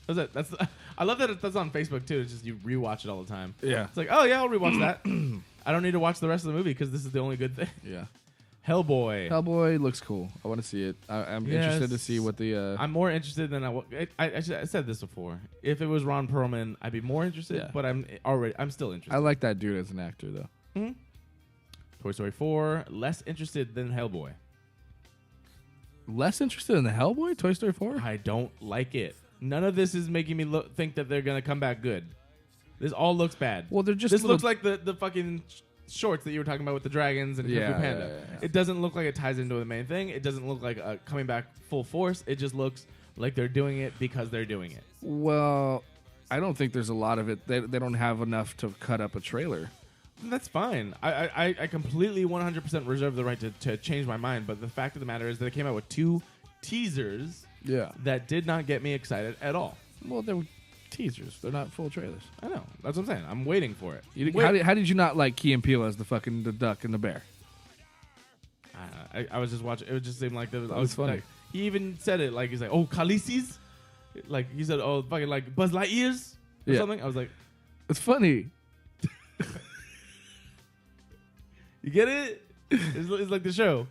That's it. That's. I love that that's on Facebook too. It's just you rewatch it all the time. Yeah. It's like, oh yeah, I'll rewatch that. I don't need to watch the rest of the movie because this is the only good thing. Yeah. Hellboy. Hellboy looks cool. I want to see it. I'm interested to see what the. I'm more interested than I said this before. If it was Ron Perlman, I'd be more interested. Yeah. But I'm still interested. I like that dude as an actor though. Toy Story 4. Less interested than Hellboy. Less interested in the Hellboy Toy Story 4. I don't like it. None of this is making me think that they're gonna come back good. This all looks bad. Well, they're just This little- looks like the fucking shorts that you were talking about with the dragons and Kung Fu Panda. yeah. It doesn't look like it ties into the main thing. It doesn't look like coming back full force. It just looks like they're doing it because they're doing it. Well, I don't think there's a lot of it. They don't have enough to cut up a trailer. That's fine. I completely 100% reserve the right to change my mind. But the fact of the matter is that they came out with 2 teasers Yeah. that did not get me excited at all. Well, they were teasers. They're not full trailers. I know. That's what I'm saying. I'm waiting for it. How did you not like Key and Peele as the duck and the bear? I was just watching. It just seemed like there was. That was funny. Like, he even said it like he's like, "Oh, Khaleesi's," like he said, "Oh, fucking like Buzz Lightyear's or Yeah. something." I was like, It's funny. "You get it? It's like the show."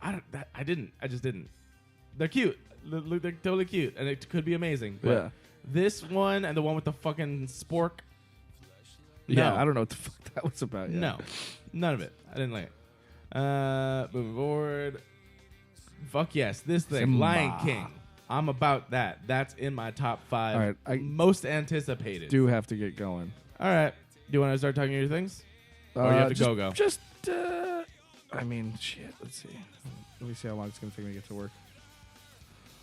I just didn't. They're cute. They're totally cute, and it could be amazing. But Yeah. this one and the one with the fucking spork. Yeah, No. I don't know what the fuck that was about. Yeah. No, none of it. I didn't like it. Moving forward. Fuck yes, this thing, Simba. Lion King. I'm about that. That's in my top 5 All right, most anticipated. Do have to get going. All right. Do you want to start talking your things? Or you have to go. Just, I mean, shit. Let's see. Let me see how long it's gonna take me to get to work.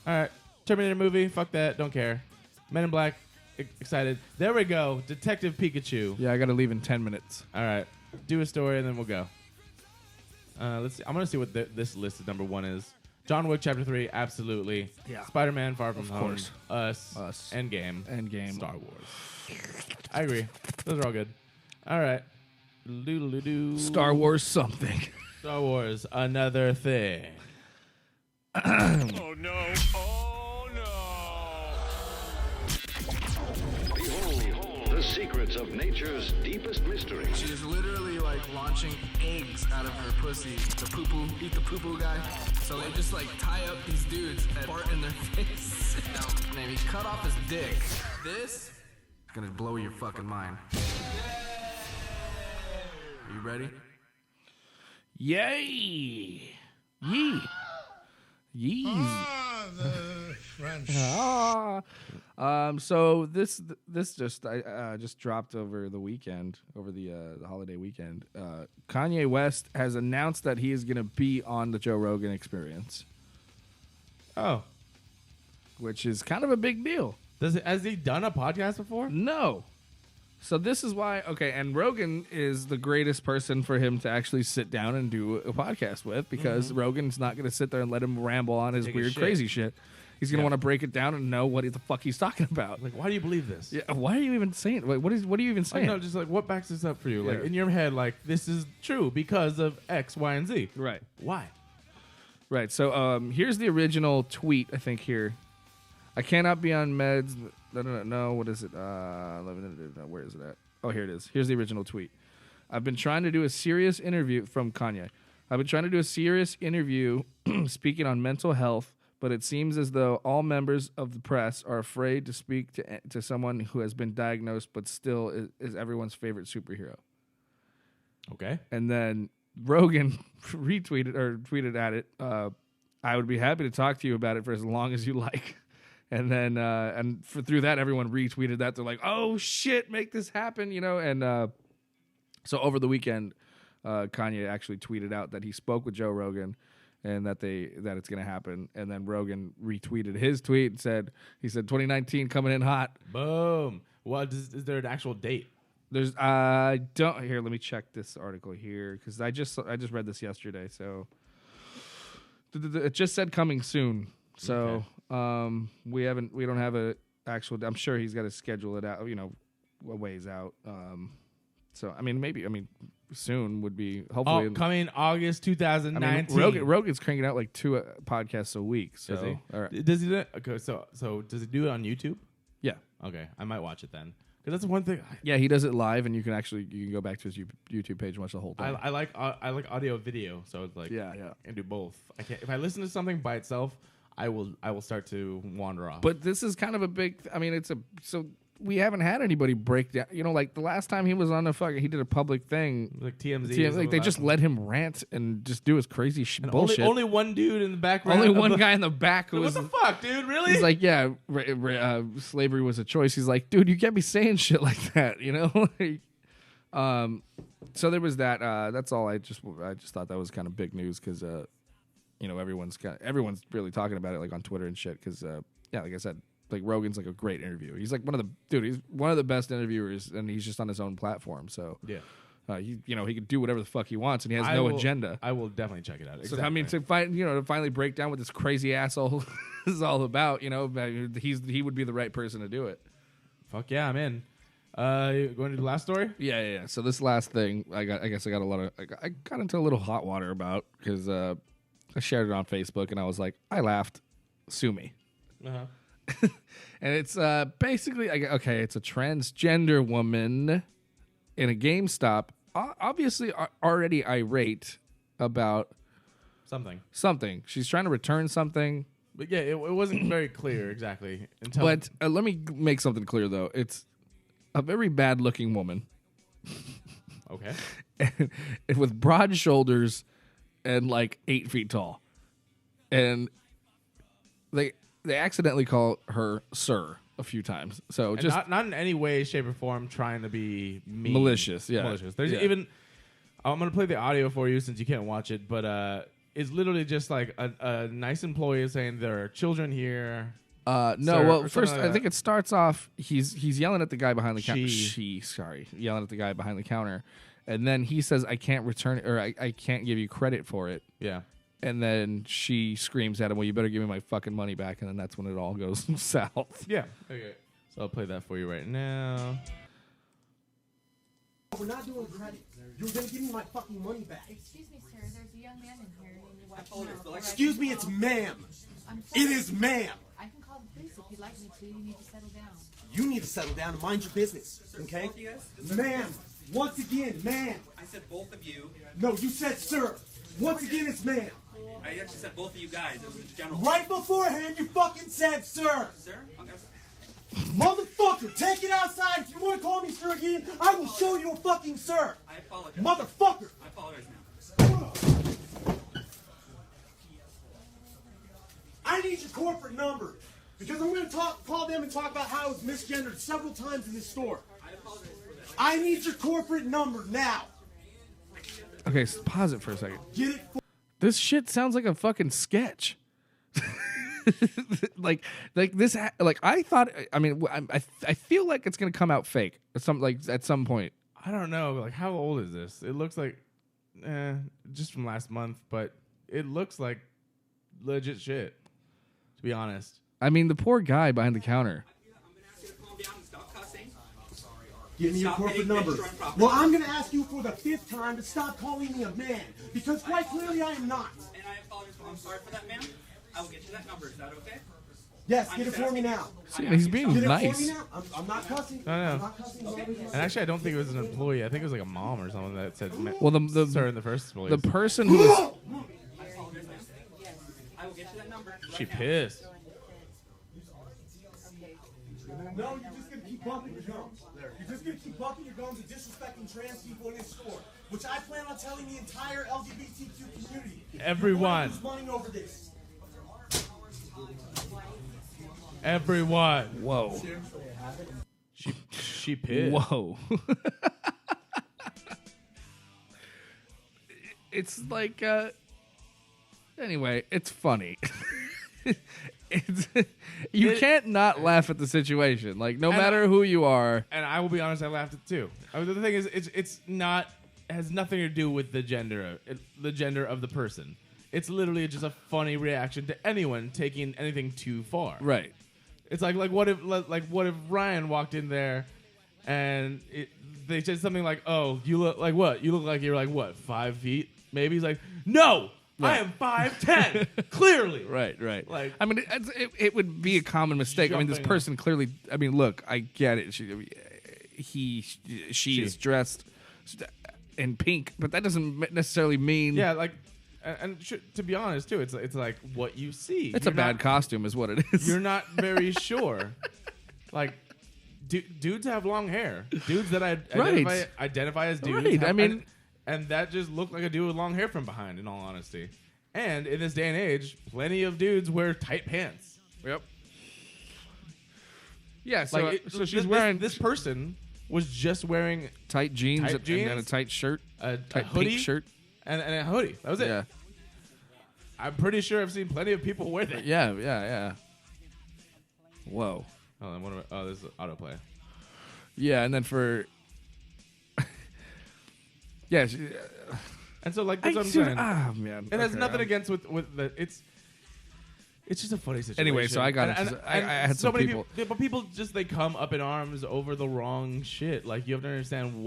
All right. Terminator movie. Fuck that. Don't care. Men in Black. Excited. There we go. Detective Pikachu. Yeah, I gotta leave in 10 minutes. All right. Do a story and then we'll go. Let's see. I'm gonna see what this list of number 1 is. John Wick Chapter 3. Absolutely. Yeah. Spider-Man Far From Of Home. course. Us. Endgame. Star Wars. I agree. Those are all good. All right. Doodle-doo. Star Wars something. Star Wars. Another thing. Oh no. Oh no. Behold the secrets of nature's deepest mystery. She is literally like launching eggs out of her pussy. The poo-poo, eat the poo-poo guy. So they just like tie up these dudes and fart in their face. Now, maybe cut off his dick. This is gonna blow your fucking mind. Are you ready? Yay! Yee! Yeez! The French. So this just dropped over the weekend, over the holiday weekend. Kanye West has announced that he is going to be on the Joe Rogan Experience, Oh. which is kind of a big deal. Has he done a podcast before? No. So this is why, okay, and Rogan is the greatest person for him to actually sit down and do a podcast with, because Rogan's not going to sit there and let him ramble on his weird, crazy shit. He's going to want to break it down and know what the fuck he's talking about. Like, why do you believe this? Yeah, why are you even saying? Like, what are you even saying? No, just like, what backs this up for you? Yeah. Like, in your head, like, this is true because of X, Y, and Z. Right. Why? Right. So here's the original tweet, I think, here. I cannot be on meds. No, what is it? Where is it at? Oh, here it is. Here's the original tweet. I've been trying to do a serious interview from Kanye. I've been trying to do a serious interview speaking on mental health, but it seems as though all members of the press are afraid to speak to someone who has been diagnosed but still is everyone's favorite superhero. Okay. And then Rogan retweeted or tweeted at it, I would be happy to talk to you about it for as long as you like. And then through that, everyone retweeted that. They're like, oh, shit, make this happen, you know? And so over the weekend, Kanye actually tweeted out that he spoke with Joe Rogan and that it's going to happen. And then Rogan retweeted his tweet and said 2019 coming in hot. Boom. What is there an actual date? There's here, let me check this article here, because I just read this yesterday. So it just said coming soon. So we don't have a actual. I'm sure he's got to schedule it out, you know, a ways out. So I mean, soon would be hopefully coming August 2019. I mean, Rogan's cranking out like 2 podcasts a week. So does he? All right. Does he do that? Okay, so does he do it on YouTube? Yeah. Okay, I might watch it then, because that's one thing. Yeah, he does it live, and you can go back to his YouTube page and watch the whole thing. I like audio video, so it's like I can do both. I can't if I listen to something by itself. I will start to wander off. But this is kind of a big. I mean, so we haven't had anybody break down. You know, like the last time he was on he did a public thing, like TMZ. Like they just let him rant and just do his crazy bullshit. Only one dude in the background. Only one guy in the back who was. What the fuck, dude? Really? He's like, yeah, slavery was a choice. He's like, dude, you can't be saying shit like that, you know. So there was that. That's all. I just thought that was kind of big news because. You know, everyone's really talking about it like on Twitter and shit because, like I said, like Rogan's like a great interviewer. He's like he's one of the best interviewers, and he's just on his own platform. So he can do whatever the fuck he wants, and he has no agenda. I will definitely check it out. Exactly. So I mean, to finally break down what this crazy asshole is all about, you know, he would be the right person to do it. Fuck yeah, I'm in. Going to the last story? Yeah. So this last thing, I got into a little hot water about because. I shared it on Facebook, and I was like, I laughed. Sue me. Uh-huh. And it's basically, it's a transgender woman in a GameStop, obviously already irate about something. She's trying to return something. But yeah, it wasn't very clear exactly. But let me make something clear, though. It's a very bad-looking woman. Okay. and with broad shoulders and like 8 feet tall, and they accidentally call her sir a few times. So and just not in any way, shape, or form trying to be mean. Malicious. There's even. I'm gonna play the audio for you since you can't watch it, but it's literally just like a nice employee saying there are children here. First I think it starts off. He's yelling at the guy behind the counter. Yelling at the guy behind the counter. And then he says, I can't return it, or I can't give you credit for it. Yeah. And then she screams at him, well, you better give me my fucking money back. And then that's when it all goes south. Yeah. Okay. So I'll play that for you right now. We're not doing credit. You're going to give me my fucking money back. Excuse me, sir. There's a young man in here. Excuse me, it's ma'am. It is ma'am. I can call the police if you'd like me to. You need to settle down. You need to settle down and mind your business, okay? Ma'am. Once again, ma'am. I said both of you. No, you said sir. Once again, it's ma'am. I actually said both of you guys. It was general. Right beforehand, you fucking said sir. Sir? Okay. Motherfucker, take it outside. If you want to call me sir again, I will show you a fucking sir. I apologize. Motherfucker. I apologize now. I need your corporate number because I'm going to call them and talk about how I was misgendered several times in this store. I apologize for that. I need your corporate number now. Okay, so pause it for a second. Get it? This shit sounds like a fucking sketch. like this. Like I thought. I mean, I feel like it's gonna come out fake. At some point. I don't know. Like, how old is this? It looks like, just from last month, but it looks like legit shit. To be honest. I mean, the poor guy behind the counter. Give me your corporate number. Well, I'm going to ask you for the 5th time to stop calling me a man, because quite clearly I am not. And I apologize. I'm sorry for that, ma'am. I will get you that number. Is that okay? Yes, get it for me now. See, he's being Get it nice. for me now. I'm not cussing. I know. I'm not cussing. And actually, I don't think it was an employee. I think it was like a mom or someone that said, well, sir, in the first place. The person who was... I will get you that number. She pissed. No, you're just going to keep bumping your gums. You're just going to keep bumping your gums and disrespecting trans people in this store, which I plan on telling the entire LGBTQ community. Everyone. Who's money over this? Everyone. Whoa. She pissed. Whoa. It's like, anyway, it's funny. You can't not laugh at the situation. Like, no matter who you are. And I will be honest, I laughed at too. The thing is, it's not, it has nothing to do with the gender of the person. It's literally just a funny reaction to anyone taking anything too far. Right. It's like what if Ryan walked in there and they said something like, "Oh, you look like what? You look like you're like what, 5 feet?" Maybe he's like, "No, I am 5'10". Clearly, right. Like, I mean, it would be a common mistake. I mean, this person clearly. I mean, look, I get it. She is dressed in pink, but that doesn't necessarily mean. Yeah, like. And to be honest, too, it's like what you see. It's a bad costume, is what it is. You're not very sure. Like, dudes have long hair. Dudes that identify as dudes. Right. I mean, and that just looked like a dude with long hair from behind. In all honesty, and in this day and age, plenty of dudes wear tight pants. Yep. Yeah. So, like so she's wearing. This person was just wearing tight jeans and then a tight shirt, a hoodie, pink shirt. And a hoodie. That was it. Yeah. I'm pretty sure I've seen plenty of people wear that. Yeah. Whoa. Oh, this is autoplay. Yeah, and then for... yeah. And so, like, that's what I'm saying. Ah, man. It has nothing against with the... It's just a funny situation. Anyway, so I got it. I had so some many people... But people just, they come up in arms over the wrong shit. Like, you have to understand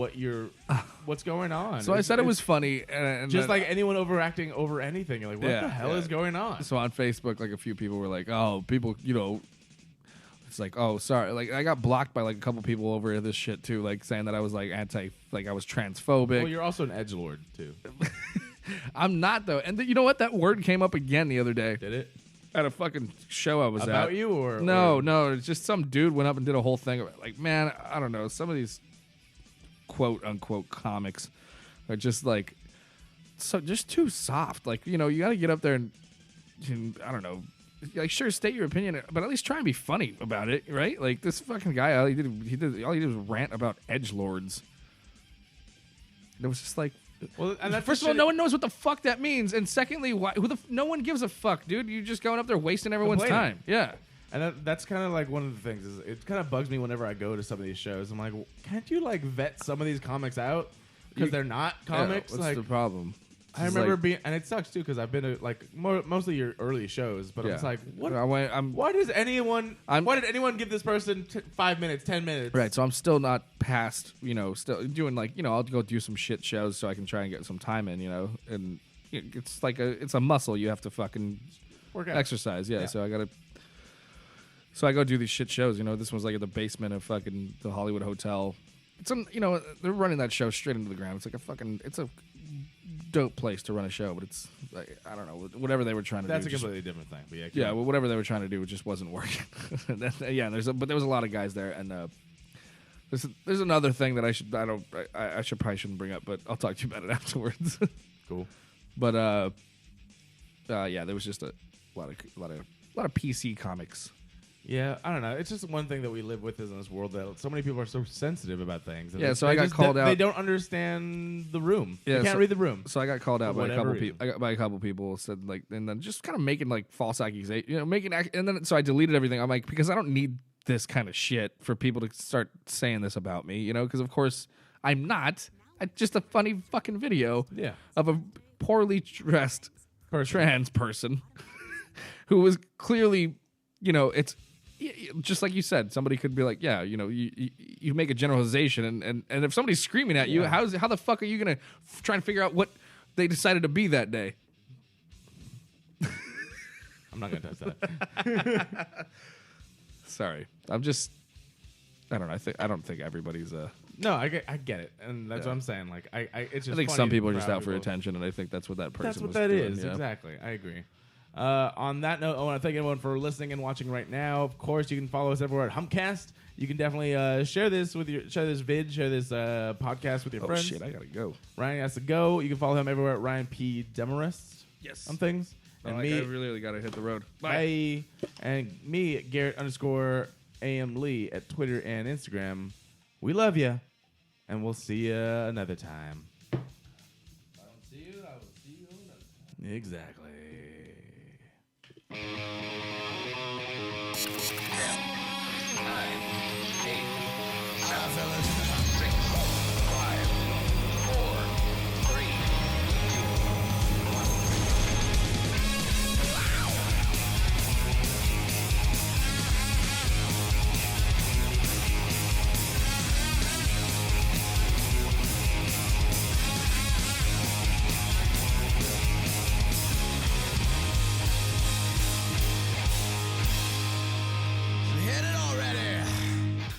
what's going on. So I said it was funny. And just like anyone overacting over anything. You're like, what the hell is going on? So on Facebook, like, a few people were like, oh, people, you know... It's like, oh, sorry. Like, I got blocked by, like, a couple people over this shit, too. Like, saying that I was, like, I was transphobic. Well, you're also an edgelord, too. I'm not, though. And you know what? That word came up again the other day. Did it? At a fucking show I was at. About you or? No. It's just some dude went up and did a whole thing about, like, man, I don't know. Some of these quote unquote comics are just like, just too soft. Like, you know, you got to get up there and I don't know. Like, sure, state your opinion, but at least try and be funny about it, right? Like, this fucking guy, all he did was rant about edgelords. It was just like, well, and first of all, no one knows what the fuck that means, and secondly, no one gives a fuck, dude. You're just going up there wasting everyone's time. Yeah, and that's kind of like one of the things. Is it kind of bugs me whenever I go to some of these shows. I'm like, can't you like vet some of these comics out because they're not comics? What's like the problem? I remember being, and it sucks too because I've been to like mostly your early shows, but it's like, what? Why did anyone give this person 5 minutes, 10 minutes? Right, so I'm still not past, you know, still doing like, you know, I'll go do some shit shows so I can try and get some time in, you know, and it's like it's a muscle you have to fucking work out. Exercise, yeah. So I go do these shit shows, you know. This one's like at the basement of fucking the Hollywood Hotel. It's you know, they're running that show straight into the ground. It's like it's a dope place to run a show, but it's like, I don't know, whatever they were trying to do. That's a completely different thing. But yeah, well, whatever they were trying to do, it just wasn't working. Yeah, but there was a lot of guys there, and there's another thing that I probably shouldn't bring up, but I'll talk to you about it afterwards. Cool. But yeah, there was just a lot of PC comics Yeah, I don't know. It's just one thing that we live with in this world that so many people are so sensitive about things. Yeah, so I got called out. They don't understand the room. Yeah, they can't read the room. So I got called out by a couple people. I got by a couple people said like, and then just kind of making like false accusations, and then so I deleted everything. I'm like, because I don't need this kind of shit for people to start saying this about me, because of course I'm not. It's just a funny fucking video of a poorly dressed trans person who was clearly, it's just like you said, somebody could be like, yeah, you make a generalization, and if somebody's screaming at you, how the fuck are you gonna try and figure out what they decided to be that day? I'm not gonna touch that. Sorry, I don't know. I don't think everybody's No, I get it, and that's what I'm saying. Like, it's just. I think funny some people are to just crowd out for people. attention, and I think that's what that person. That's what was that doing, is. yeah. Exactly, I agree. On that note, I want to thank everyone for listening and watching right now. Of course, you can follow us everywhere at Humpcast. You can definitely share this podcast with your friends. Oh shit, I gotta go. Ryan has to go. You can follow him everywhere at Ryan P. Demarest. Yes. On things. And I really gotta hit the road. Bye. And me at Garrett_AM Lee at Twitter and Instagram. We love you, and we'll see you another time. I don't see you. I will see you another time. Exactly. 10, 9, 8, 7.